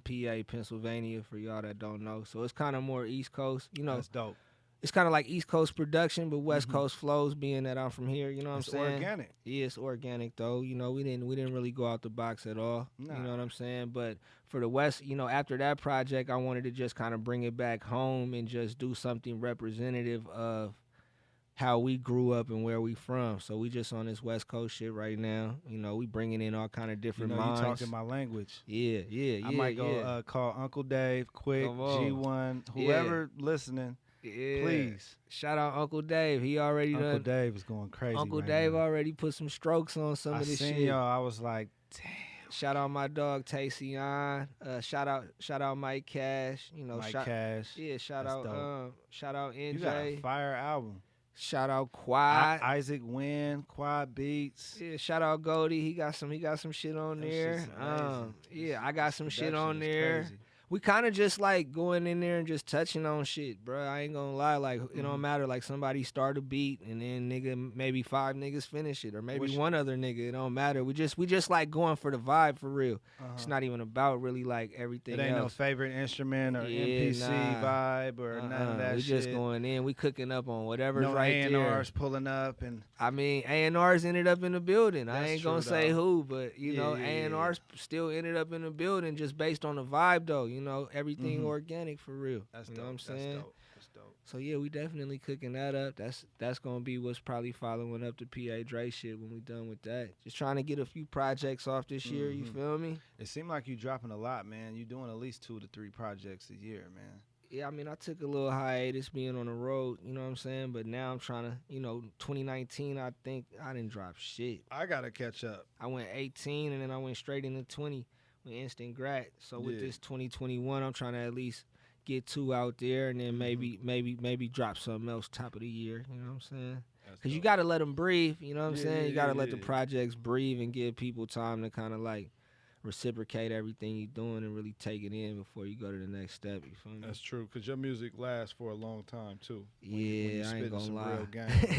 PA, Pennsylvania, for y'all that don't know. So it's kind of more East Coast, you know. That's dope. It's kind of like East Coast production, but West Coast flows, being that I'm from here. You know what It's I'm saying? organic. Yeah, it's organic though. You know, we didn't really go out the box at all. Nah. You know what I'm saying? But for the West, you know, after that project, I wanted to just kind of bring it back home and just do something representative of how we grew up and where we from. So we just on this West Coast shit right now. You know, we bringing in all kind of different You minds. talking my language. Yeah. I might go call Uncle Dave, Quick, Come on. G1, whoever listening. Yeah. Please. Shout out Uncle Dave. He already Uncle done. Dave is going crazy. Uncle right Dave now. already put some strokes on some I of this seen shit. y'all. I was like, damn. Shout out my dog Taysyon. Shout out Mike Cash. You know, Mike Cash. Yeah, shout out NJ. You got a fire album. Shout out Quad. Isaac Wynn, Quad Beats. Yeah, shout out Goldie. He got some shit on there. Yeah, I got some shit on there. Crazy. We kind of just like going in there and just touching on shit, bro. I ain't gonna lie, like it don't matter. Like somebody start a beat and then maybe 5 niggas finish it, or maybe one other nigga. It don't matter. We just like going for the vibe for real. It's not even about really like everything. It ain't else. no favorite instrument or MPC vibe or none of that we shit. We just going in. We cooking up on whatever's no right there. No A&Rs pulling up and. I mean, A&Rs ended up in the building. That's I ain't true, gonna say who, but you know, yeah. A&Rs still ended up in the building just based on the vibe, though. You know, everything organic for real. That's you dope. know what I'm saying? That's dope. So yeah, we definitely cooking that up. That's gonna be what's probably following up the PA shit when we done with that. Just trying to get a few projects off this year. You feel me? It seemed like you dropping a lot, man. You doing at least 2 to 3 projects a year, man. Yeah, I mean, I took a little hiatus being on the road, you know what I'm saying? But now I'm trying to, 2019, I think I didn't drop shit. I got to catch up. I went 18 and then I went straight into 20 with Instant Grat. So with this 2021, I'm trying to at least get 2 out there and then maybe drop something else top of the year, you know what I'm saying? Because you got to let them breathe, you know what I'm saying? You got to let the projects breathe and give people time to kind of like reciprocate everything you're doing and really take it in before you go to the next step. You feel me? That's true, because your music lasts for a long time too. Yeah, I ain't gonna lie.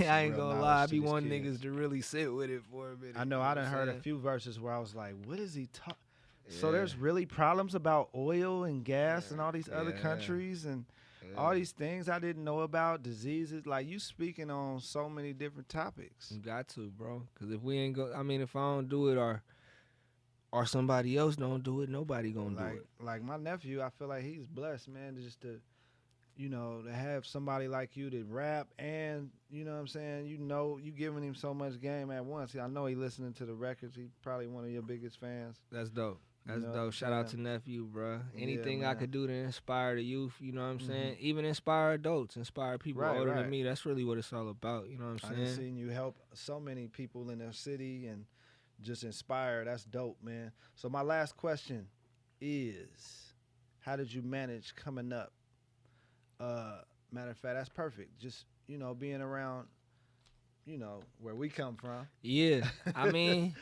I ain't gonna lie. I be wanting niggas to really sit with it for a minute. I know I done heard a few verses where I was like, what is he talking? Yeah. So there's really problems about oil and gas in all these other countries and all these things I didn't know about, diseases. Like, you speaking on so many different topics. You got to, bro. Because if we ain't go, I mean, if I don't do it or somebody else don't do it, nobody gonna do it. Like my nephew, I feel like he's blessed, man, just to, to have somebody like you to rap and, you know what I'm saying, you giving him so much game at once. I know he listening to the records. He probably one of your biggest fans. That's dope. That's dope. Shout out to nephew, bro. Anything I could do to inspire the youth, you know what I'm saying? Even inspire adults, inspire people older than me. That's really what it's all about, you know what I'm saying? I've seen you help so many people in their city and just inspire. That's dope, man. So my last question is, how did you manage coming up? Matter of fact, that's perfect. Just, being around, where we come from. Yeah. I mean,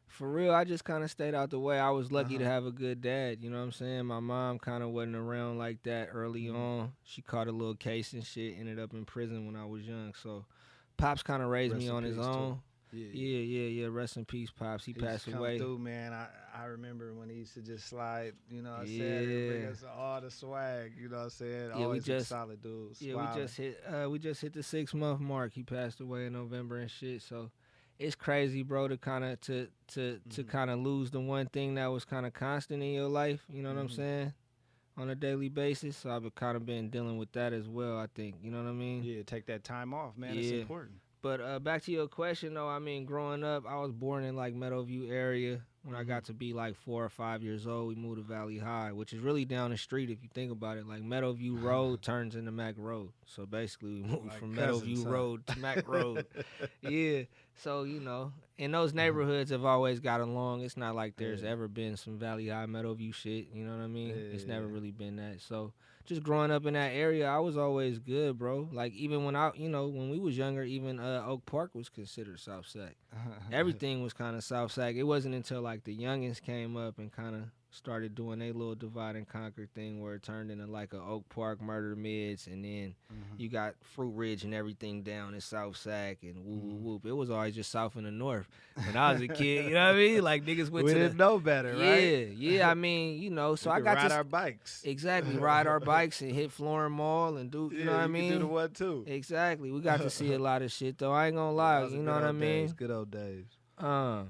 for real, I just kind of stayed out the way. I was lucky to have a good dad, you know what I'm saying? My mom kind of wasn't around like that early on. She caught a little case and shit, ended up in prison when I was young. So Pops kind of raised me on his own. Too. Yeah. Rest in peace, Pops. He passed away. Through, man. I remember when he used to just slide, you know what I'm saying? Bring us all the swag, you know what I'm saying? Always a solid dude. Yeah, we just hit the 6-month mark. He passed away in November and shit. So it's crazy, bro, to kind of to kind of lose the one thing that was kind of constant in your life. You know what I'm saying? On a daily basis. So I've kind of been dealing with that as well, I think. You know what I mean? Yeah, take that time off, man. It's important. But back to your question, though, I mean, growing up, I was born in, like, Meadowview area. When I got to be, like, 4 or 5 years old, we moved to Valley High, which is really down the street if you think about it. Like, Meadowview Road turns into Mac Road. So, basically, we moved from Meadowview Road to Mac Road. Yeah. So, and those neighborhoods have always got along. It's not like there's ever been some Valley High, Meadowview shit. You know what I mean? It's never really been that. So, just growing up in that area, I was always good, bro. Like, even when when we was younger, even Oak Park was considered South Sac. Everything was kind of South Sac. It wasn't until, like, the youngins came up and kind of started doing their little divide and conquer thing where it turned into, like, a Oak Park, Murder Mids, and then you got Fruit Ridge and everything down in South Sac and whoop. It was always just South and the North. When I was a kid, you know what I mean? Like, niggas went we didn't know better, right? Yeah, I mean, so I got to ride our bikes. Exactly, ride our bikes and hit Florin Mall and do, you know what I mean? Do the one, too. Exactly. We got to see a lot of shit, though. I ain't gonna lie, you know what I mean? Good old days. I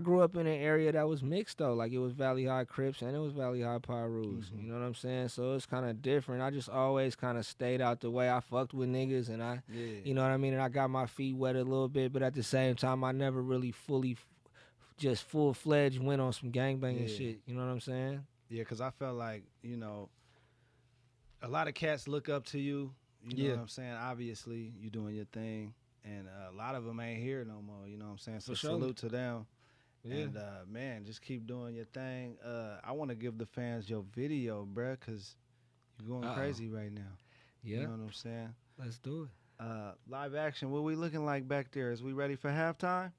grew up in an area that was mixed though, like it was Valley High Crips and it was Valley High Pyrus. You know what I'm saying? So it's kind of different. I just always kind of stayed out the way. I fucked with niggas and you know what I mean? And I got my feet wet a little bit, but at the same time, I never really just full-fledged went on some gangbanging shit. You know what I'm saying? Yeah, because I felt like, a lot of cats look up to you. You know what I'm saying? Obviously, you doing your thing. And a lot of them ain't here no more, you know what I'm saying? So salute to them. Yeah. And man, just keep doing your thing. I want to give the fans your video, bruh, cause you're going crazy right now. Yeah. You know what I'm saying? Let's do it. Live action. What we looking like back there? Is we ready for halftime?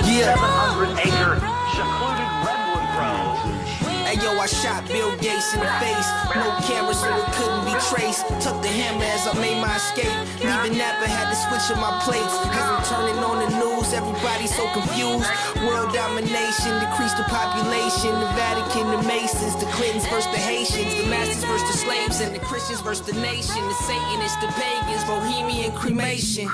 Yeah. 700-acre secluded redwood grove. Hey yo, I shot Bill Gates in the face. No camera, so it couldn't be traced. Took the hammer as I made my escape. Leaving Napa, had to switch up my plates. As I'm turning on the news, everybody so confused. World domination, decrease the population. The Vatican, the Masons, the Clintons versus the Haitians. The masters versus the slaves, and the Christians versus the nation. The Satanists, the pagans, Bohemian cremation.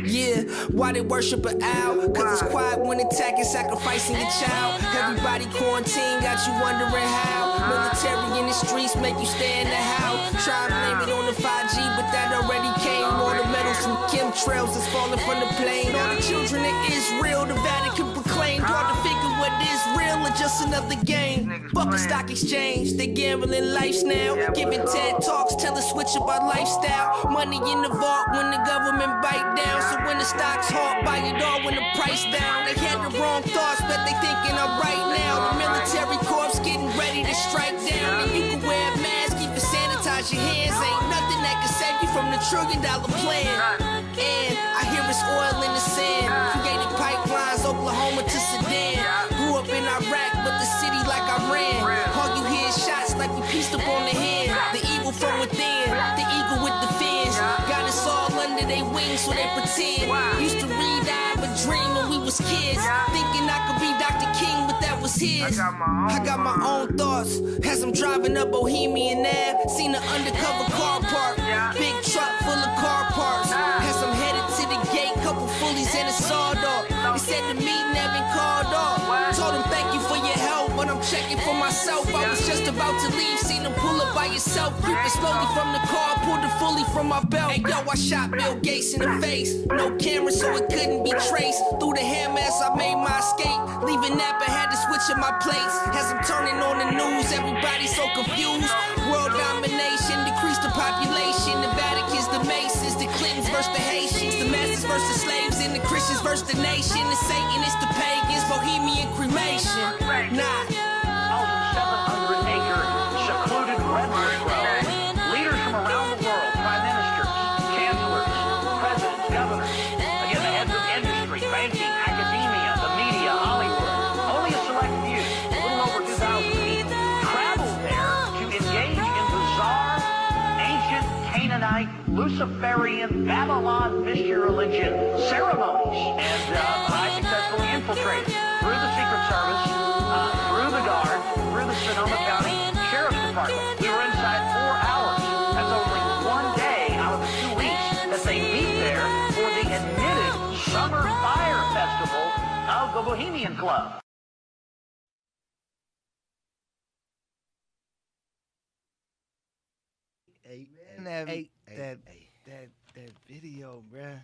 Yeah, why they worship an owl? Cause it's quiet when attacking, sacrificing a child. Everybody quarantined, got you wondering how. Military in the streets make you stay in the house. Try and blame it on the 5G, but that already came. All the metals from chemtrails that's falling from the plane. All the children of Israel, the Vatican proclaimed. Hard to figure what is real or just another game. Fuck the stock exchange, they gambling lives now. Giving TED Talks, tell us switch up our lifestyle. Money in the vault when the government bite down. So when the stocks hot, buy it all when the price down. They had the wrong thoughts, but they thinking I'm right now. The military corps getting ready to strike down. And you can wear a mask, keep it sanitize your hands. Ain't nothing that can save you from the $1 trillion plan. And I hear it's oil in the sand. Created pipelines, Oklahoma to Sudan. Grew up in Iraq, but the city like I ran. All you hear is shots like we pieced up on the hand. The evil from within, the eagle with the fins. Got us all under their wings so they pretend. Used to read, I have a dream when we was kids. Thinking I could be Dr. King, but that was his. I got my own thoughts as I'm driving up Bohemian Ave. Seen an undercover car park, big truck full of car parts. As I'm headed to the gate, couple fullies and a sawdog. They said the meeting had been called off. Told them thank you for your help, but I'm checking for myself. I was just about to leave, seen them pull up by yourself. Creeping slowly from the car, pulled the fully from my belt. Hey yo, I shot Bill Gates in the face. No camera, so it couldn't be traced. Through the hammer as I made my escape. Leaving Napa, had to switch up my plates. As I'm turning on the news, everybody so confused. World domination, decrease the population. The Vatican's, the Masons, the Clintons versus the Haitians. The masters versus the slaves, and the Christians versus the nation. The Satanists, the pagans, Bohemian cremation. Nah. 700-acre secluded redwood grove. Leaders from around the world, prime ministers, chancellors, presidents, governors, again, the heads of industry, banking, academia, the media, Hollywood. Only a select few, a little over 2,000 people, traveled there to engage in bizarre, ancient Canaanite, Luciferian, Babylon mystery religion ceremonies. And I successfully infiltrated through the Secret Service, through the Guard, through the Sonoma County Sheriff's Department. We were inside 4 hours. That's only one day out of the 2 weeks that they meet there for the admitted Summer Fire Festival of the Bohemian Club. That video, bruh.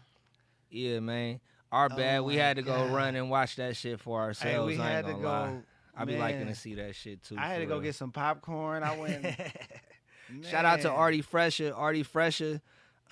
Yeah, man. Our bad. We my had to go God. run and watch that shit for ourselves. we I ain't had to gonna go. lie. I be liking Man. to see that shit too. I had for to go real. get some popcorn. I went. Shout out to Man. Artie Fresher. Artie Fresher.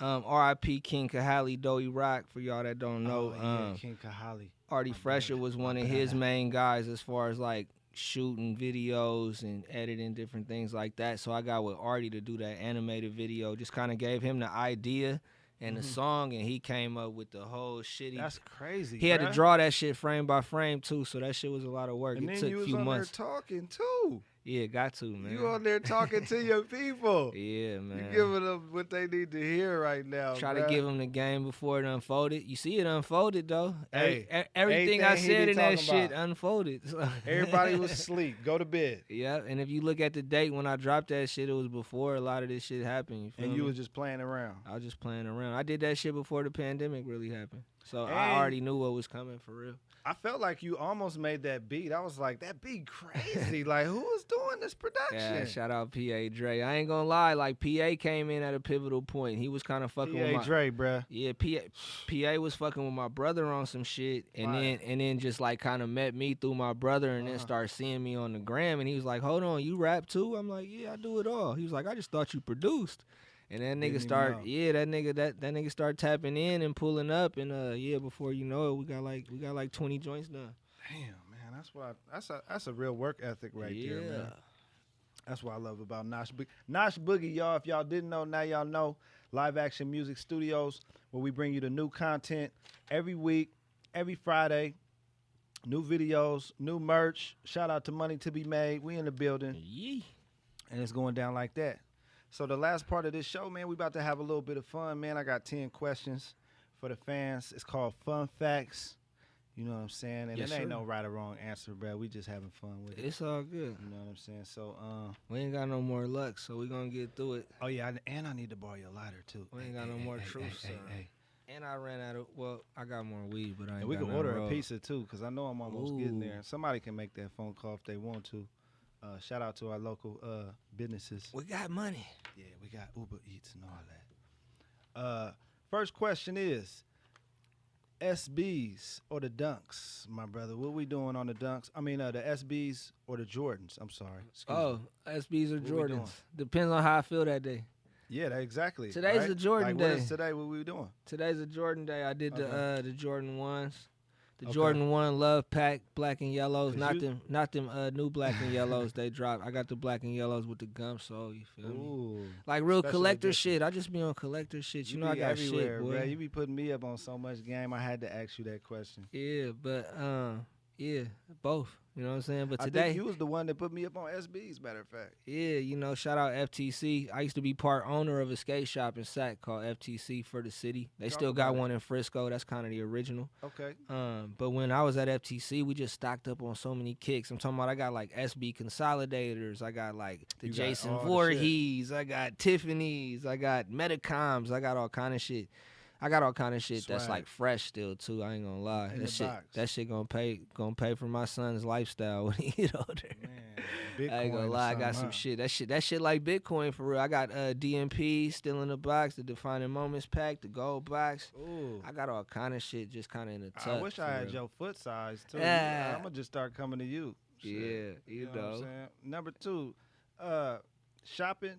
R.I.P. King Kahali Doey Rock, for y'all that don't know. Oh, yeah, King Kahali. Artie Fresher was one of his main guys as far as like shooting videos and editing different things like that. So I got with Artie to do that animated video. Just kind of gave him the idea and the song, and he came up with the whole shit. That's crazy. He had to bruh. draw that shit frame by frame too, so that shit was a lot of work. And It then took you a was few on months. there talking too. Yeah, got to, man. You on there talking to your people. Yeah, man. You giving them what they need to hear right now. Try bruh. to give them the game before it unfolded. You see it unfolded though. Hey, Everything I everything he said be in that talking shit about. unfolded. So- Everybody was asleep. Go to bed. Yeah, and if you look at the date when I dropped that shit, it was before a lot of this shit happened. You feel And me? you was just playing around. I was just playing around. I did that shit before the pandemic really happened. So And I already knew what was coming for real. I felt like you almost made that beat. I was like, that beat crazy. Like, who is doing this production? Yeah, shout out PA Dre. I ain't gonna lie, like PA came in at a pivotal point. He was kind of fucking with PA my Dre, bruh. Yeah, PA was fucking with my brother on some shit, and Fire. then just like kind of met me through my brother, and then started seeing me on the gram, and he was like, "Hold on, you rap too?" I'm like, "Yeah, I do it all." He was like, "I just thought you produced," and that nigga Didn't even know. that nigga started tapping in and pulling up, and before you know it, we got like 20 joints done. Damn, man, that's a real work ethic right there, man. That's what I love about Nashboogie. Nashboogie, y'all, if y'all didn't know, now y'all know. Live Action Music Studios, where we bring you the new content every week, every Friday. New videos, new merch. Shout out to Money to Be Made. We in the building. Yeah. And it's going down like that. So the last part of this show, man, we about to have a little bit of fun, man. I got 10 questions for the fans. It's called Fun Facts. You know what I'm saying? And Yes, it ain't sir. no right or wrong answer, bro. We just having fun with it. It's all good. You know what I'm saying? So, We ain't got no more luck, so we gonna get through it. oh yeah, and I need to borrow your lighter too. We ain't got no more truth, Hey, so. hey. And I ran out of, well, I got more weed, but I ain't And we got can none order a rolled. pizza too, because I know I'm almost getting Ooh. there. Somebody can make that phone call if they want to. Shout out to our local businesses. We got money. Yeah, we got Uber Eats and all that. First question is, SBs or the Dunks, my brother? What we doing on the Dunks? I mean, the SBs or the Jordans? I'm sorry. Excuse me. Oh, SBs or What we doing? Jordans. Depends on how I feel that day. Yeah, exactly. Today's right? a Jordan like, What day. is today? What we doing? Today's a Jordan day. I did the Jordan 1s. The Okay. Jordan 1 Love Pack, black and yellows. 'Cause Not them new black and yellows they dropped. I got the black and yellows with the gum sole, you feel me? Ooh. Like real Special collector edition. shit. I just be on collector shit. You know I be got everywhere, shit, boy. bro. You be putting me up on so much game. I had to ask you that question. Yeah, but yeah, both. You know what I'm saying? But I today, think you was the one that put me up on SBs. Matter of fact. yeah, you know, shout out FTC. I used to be part owner of a skate shop in Sac called FTC for the city. They Talk still got about it. one in Frisco. That's kind of the original. Okay. But when I was at FTC, we just stocked up on so many kicks. I'm talking about I got like SB Consolidators. I got like the You got Jason all the Voorhees. I got Tiffany's. I got Metacoms. I got all kind of shit. I got all kind of shit that's Swag. like fresh still too. I ain't gonna lie. In That the shit, box. that shit gonna pay for my son's lifestyle when he get older. Man, Bitcoin I ain't gonna or lie, I got something, some huh? shit. That shit like Bitcoin for real. I got DMP still in the box, the Defining Moments pack, the gold box. Ooh. I got all kind of shit just kind of in the tuck. I wish for I had real. your foot size too. Yeah. I'm gonna just start coming to you. Shit. Yeah, you what I'm know. saying? Number 2, shopping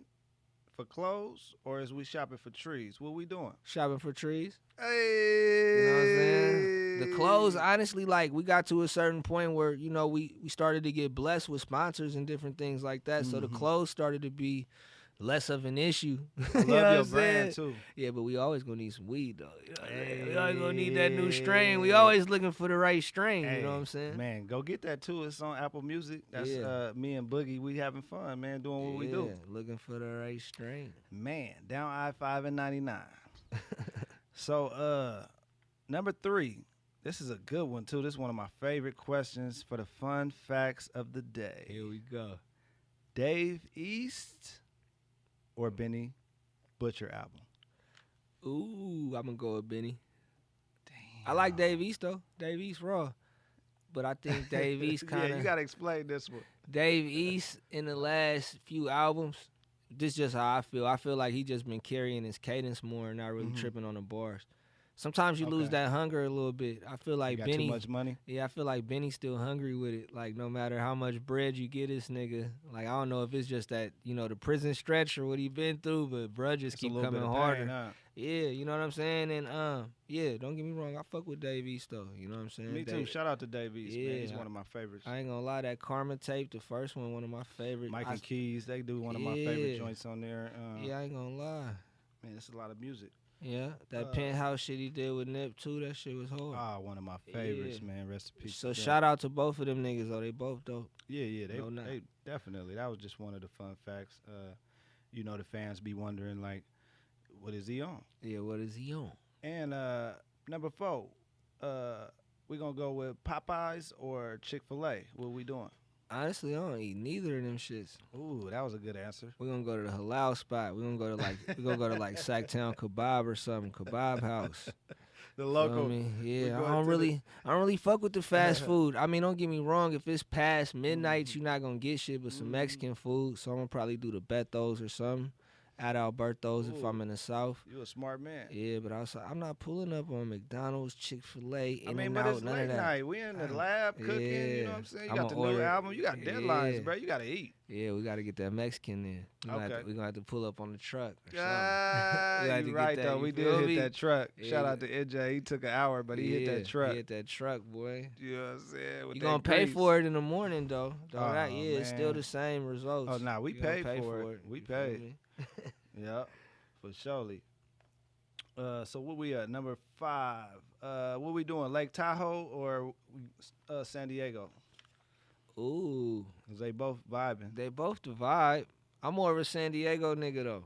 for clothes or is we shopping for trees? What we doing? Shopping for trees. Hey. You know what I'm saying? The clothes, honestly, like we got to a certain point where, you know, we started to get blessed with sponsors and different things like that. So the clothes started to be less of an issue. I love You know what your I'm brand saying? too. Yeah, but we always gonna need some weed though. You know what I'm saying? We always gonna need that new strain. We always looking for the right strain. You know what I'm saying? Man, go get that too. It's on Apple Music. That's Yeah. me and Boogie. We having fun, man, doing what we do. Yeah, looking for the right strain. Man, down I-5 and 99. So, number 3. This is a good one too. This is one of my favorite questions for the fun facts of the day. Here we go. Dave East or Benny Butcher album? Ooh, I'm gonna go with Benny. I like Dave East though. Dave East raw. But I think Dave East kind of Yeah, you gotta explain this one. Dave East in the last few albums, this just how I feel. I feel like he just been carrying his cadence more and not really tripping on the bars. Sometimes you lose Okay. that hunger a little bit. I feel You like got Benny. too much money. Yeah, I feel like Benny's still hungry with it. Like no matter how much bread you get this nigga, like I don't know if it's just that, you know, the prison stretch or what he been through, but bruh just It's a keep little coming bit of harder. pain, huh? Yeah, you know what I'm saying? And yeah, don't get me wrong, I fuck with Dave East though. You know what I'm saying? Me too. Dave- Shout out to Dave East, man. He's Yeah, one of my favorites. I ain't gonna lie, that Karma tape, the first one of my favorites. Mike I- and Keys, they do one of my favorite Yeah. joints on there. Yeah, I ain't gonna lie. Man, it's a lot of music. Yeah, that penthouse shit he did with Nip too, that shit was hard. Ah, one of my favorites, Yeah. man. Rest in peace. So to them. shout out to both of them niggas though, they both dope. Yeah, No, nah. they definitely. That was just one of the fun facts. You know, the fans be wondering like, what is he on? Yeah, what is he on? And number 4, we gonna go with Popeyes or Chick-fil-A. What we doing? Honestly, I don't eat neither of them shits. Ooh, that was a good answer. We're gonna go to the halal spot. We're gonna go to like Sacktown Kebab or something, kebab house. The local. Feel me? we Yeah, going I don't to really fuck with the fast food. I mean, don't get me wrong. If it's past midnight, you're not gonna get shit but some Mexican food. So I'm gonna probably do the Betos or something at Alberto's if I'm in the South. You a smart man. Yeah, but I'm not pulling up on McDonald's, Chick-fil-A, I mean, but In-N-Out, it's none late of that. night. We in the lab cooking. You know what I'm saying? You I'ma got the order- new album. You got deadlines, yeah. bro. You got to eat. Yeah, we gotta get that Mexican in. We're Okay. gonna have to pull up on the truck or something. Ah, We had to you get right that, though. you We feel did me? hit that truck. Yeah. Shout out to NJ. He took an hour, but he hit that truck. He hit that truck, boy. You know what I'm saying? With You that gonna pay grease. for it in the morning though. Oh, It's still man. the same results. Oh, nah, we You gonna paid pay for it. We You feel paid. me? Yeah, for surely. So what we at? Number 5. What we doing? Lake Tahoe or San Diego? Ooh, 'Cause they both vibing. they both the vibe. I'm more of a San Diego nigga though.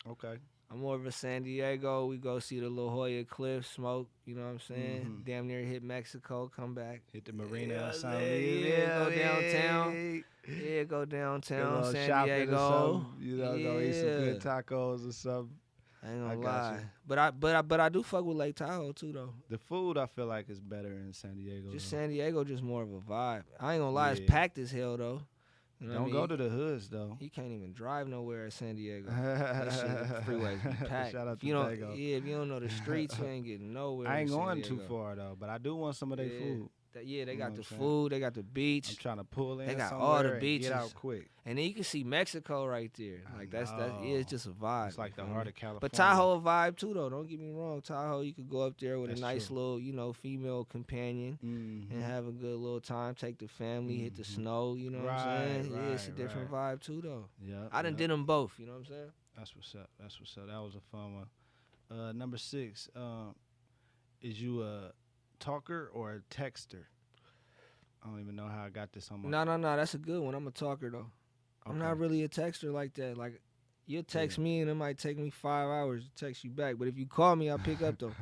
Okay. I'm more of a San Diego. We go see the La Jolla Cliff, smoke. You know what I'm saying? Mhm. Damn near hit Mexico, come back. Hit the marina Yeah, or something. go downtown. Hey. Yeah, go Get a downtown, little San shopping or Diego. something, you know, go eat some good tacos or something. I ain't I gonna got lie, you. but I do fuck with Lake Tahoe too though. The food I feel like is better in San Diego. Just though. San Diego, just more of a vibe. I ain't gonna lie, Yeah. it's packed as hell though. You know what I Don't go mean? to the hoods though. You can't even drive nowhere at San Diego. That shit, the freeways be packed. Shout out If to you don't, Dago. yeah, if you don't know the streets, you ain't getting nowhere. I ain't in San going too Diego. far though, but I do want some of their Yeah. food. They You know got what the I'm saying? food, they got the I'm beach, trying to pull in. They got somewhere all the and beaches. Get out quick. and then you can see Mexico right there. I Like that's know. it's just a vibe. It's like you the feel heart me? of California. But Tahoe a vibe too though. Don't get me wrong. Tahoe, you could go up there with That's a nice true. little, female companion. Mhm. And have a good little time. Take the family, hit the Mhm. snow. You know what I'm Right, saying? Yeah, it's a right, different vibe too, though. Yeah. I done did them both. You know what I'm saying? That's what's up. That's what's up. That was a fun one. Number 6. Is you a talker or a texter? I don't even know how I got this on my. No. That's a good one. I'm a talker though. I'm Okay. not really a texter like that. Like you'll text me and it might take me 5 hours to text you back. But if you call me, I'll pick up though.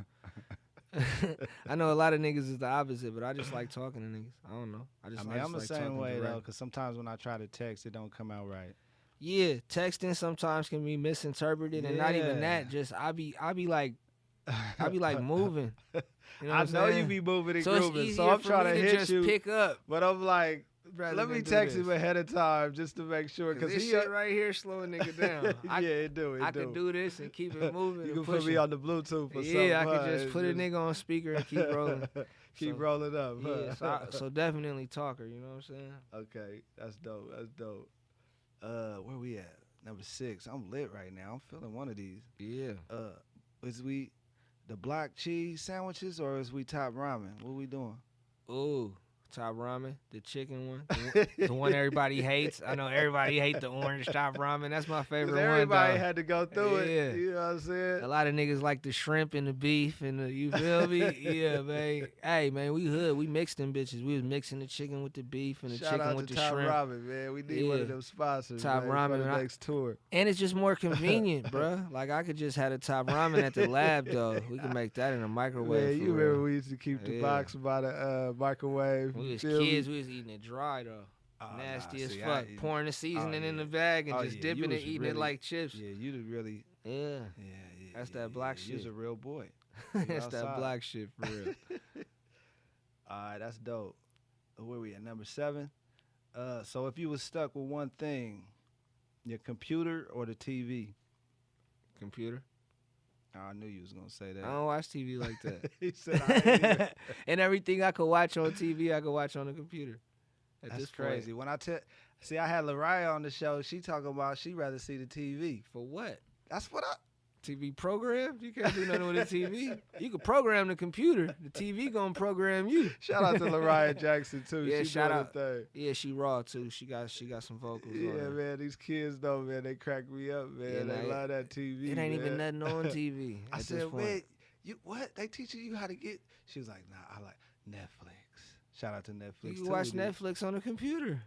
I know a lot of niggas is the opposite, but I just like talking to niggas. I don't know. I just I'm the like same talking way though, direct. because sometimes when I try to text, it don't come out right. Yeah, texting sometimes can be misinterpreted, and not even Yeah. that. Just I be like moving. You know I what I'm know you saying? be moving and So it's grooving, easier so I'm for trying me to to hit just you, pick up. but I'm like, rather let me than do text this. him ahead of time just to make sure, because this he. shit right here slow a nigga down. Yeah, it do. I could do this and keep it moving. You and can put me pushing. on the Bluetooth or something. Yeah, I huh? could just It's put a nigga on speaker and keep rolling. Keep So- rolling up. Huh? Yeah, so definitely talker. You know what I'm saying? Okay, that's dope. That's dope. Where we at? Number 6. I'm lit right now. I'm feeling one of these. Yeah. Is we the block cheese sandwiches or is we top ramen? What we doing? Ooh, top ramen, the chicken one, the one everybody hates. I know everybody hate the orange top ramen. That's my 'Cause favorite one. everybody Dog. had to go through Yeah. it. You know what I'm saying? A lot of niggas like the shrimp and the beef and the, you feel me? Yeah, man. Hey, man, we hood. We mixed them bitches. We was mixing the chicken with the beef and the Shout chicken out with to the Top shrimp. Ramen, man. We need one of Yeah. them sponsors. Top man, Ramen, for the and I- next tour. And it's just more convenient, bruh. Like, I could just have a top ramen at the lab, though. We can make that in a microwave. Man, for you real. remember we used to keep the Yeah. box by the microwave. We was feel me? kids, we was eating it dry, though. Oh, Nasty nah, as see, fuck. I- Pouring the seasoning in yeah. the bag and Oh, just yeah, dipping you it, was eating it really- like chips. Yeah, you did really. Yeah. Yeah, That's that black You was shit. a real boy. That's that outside. black shit, for real. All right, that's dope. Where we at? Number 7. So if you was stuck with one thing, your computer or the TV? Computer. Oh, I knew you was gonna say that. I don't watch TV like that. He said, I ain't either. And everything I could watch on TV, I could watch on the computer. At That's this point. crazy. When I see, I had Lariah on the show. She talking about she rather see the TV. For what? That's what I. TV programmed? You can't do nothing with a TV. You can program the computer. The TV gonna program you. Shout out to Lariah Jackson too. Yeah, she shout doing out. her thing. Yeah, she raw too. She got some vocals on Yeah, her. man, these kids though, man, they crack me up, man. Yeah, they nah, love that TV. It ain't even man. nothing on TV I at this said, point. wait, you what? They teaching you how to get? She was like, nah, I like Netflix. Shout out to Netflix. You can too, watch dude. Netflix on the computer.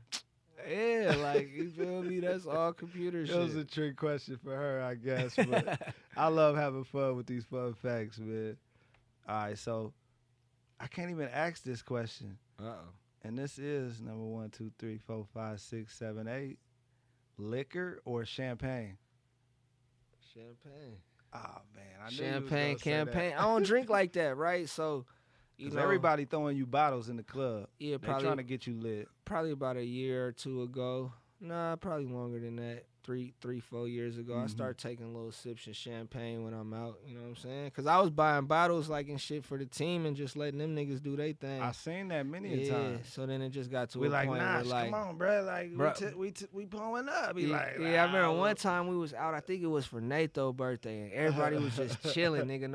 Yeah, like, you feel me? That's all computer It was a shit. trick question for her, I guess. But I love having fun with these fun facts, man. All right, so I can't even ask this question. Uh-oh. And this is number 1, 2, 3, 4, 5, 6, 7, 8. Liquor or champagne? Champagne. Oh man, I knew you was Champagne gonna say that. campaign. I don't drink like that, right? So, you 'Cause know, everybody throwing you bottles in the club. Yeah, They probably trying to get you lit. probably about a year or two ago. Nah, probably longer than that. 4 years ago, I started taking little sips of champagne when I'm out. You know what I'm saying? Cause I was buying bottles like and shit for the team and just letting them niggas do their thing. I seen that many a time. So then it just got to We a like, point Nash, where like, come on, bro. Like, Bruh. we pulling up. He yeah, like, I remember "Ah, one time we was out. I think it was for Nathan's birthday, and everybody was just chilling, nigga.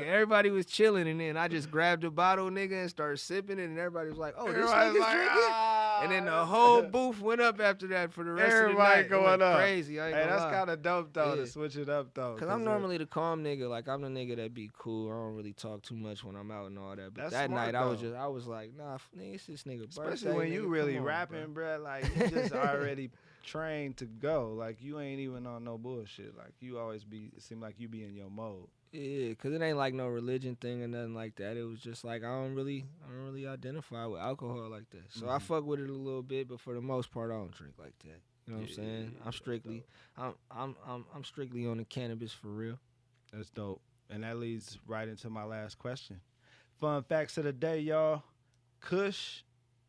Everybody was chilling, and then I just grabbed a bottle, nigga, and started sipping it, and everybody was like, "Oh, this Everybody's nigga's like, drinking." "Ah." And then the whole booth went up after that for the rest of the night. Everybody It going went up. crazy. I ain't Hey, gonna that's lie. kind of dope though Yeah. to switch it up though. Cause I'm normally the calm nigga. Like I'm the nigga that be cool. I don't really talk too much when I'm out and all that. But That's that smart, night though. I was like, nah, nigga, it's this nigga birthday. especially when you nigga, really come on, rapping, bro. bruh. Like you just already trained to go. Like you ain't even on no bullshit. Like you always be. It seem like you be in your mode. Yeah, cause it ain't like no religion thing or nothing like that. It was just like I don't really identify with alcohol like that. So I fuck with it a little bit, but for the most part, I don't drink like that. You know what I'm saying? I'm strictly, I'm strictly on the cannabis for real. That's dope. And that leads right into my last question. Fun facts of the day, y'all. Kush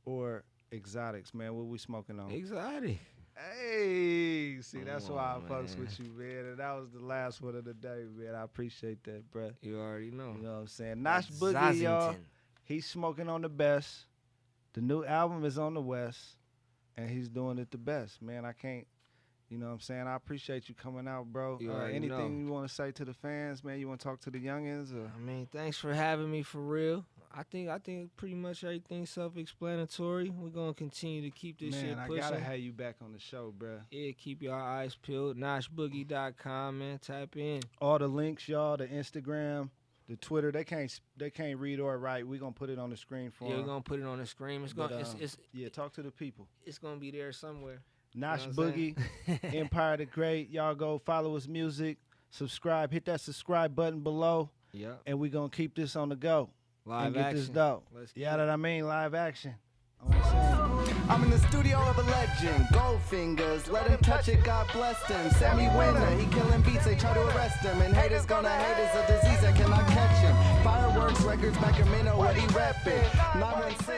or exotics, man? What we smoking on? Exotic. Hey, see, that's Come why I on, fucks man. with you, man. And that was the last one of the day, man. I appreciate that, bruh. You already know. You know what I'm saying? Nashboogie, y'all. Zazington. He's smoking on the best. The new album is on the west, and he's doing it the best, man. I can't, you know what I'm saying? I appreciate you coming out, bro. You already Anything know. you want to say to the fans, man? You want to talk to the youngins? Or? I mean, thanks for having me for real. I think pretty much everything's self-explanatory. We're gonna continue to keep this shit Man, I pushing. gotta have you back on the show, bruh. Yeah, keep your eyes peeled. Nashboogie.com, man. Tap in. All the links, y'all, the Instagram, the Twitter, they can't read or write. We're gonna put it on the screen for Yeah, we're them. gonna put it on the screen. It's But, gonna yeah, talk to the people. it's gonna be there somewhere. Nash You know what I'm Boogie, saying? NpireDaGreat. Y'all go follow his music, subscribe, hit that subscribe button below, Yep. and we're gonna keep this on the go. Live and get action. this dope. Let's Yeah, get that I mean, live action. On the scene. I'm in the studio of a legend, GoldFingaz. Let him touch it, God bless him. Sammy winner, he killing beats, they try to arrest him. And haters gonna hate is a disease that cannot catch him. Fireworks, records, Sacramento, what he reppin'. 917.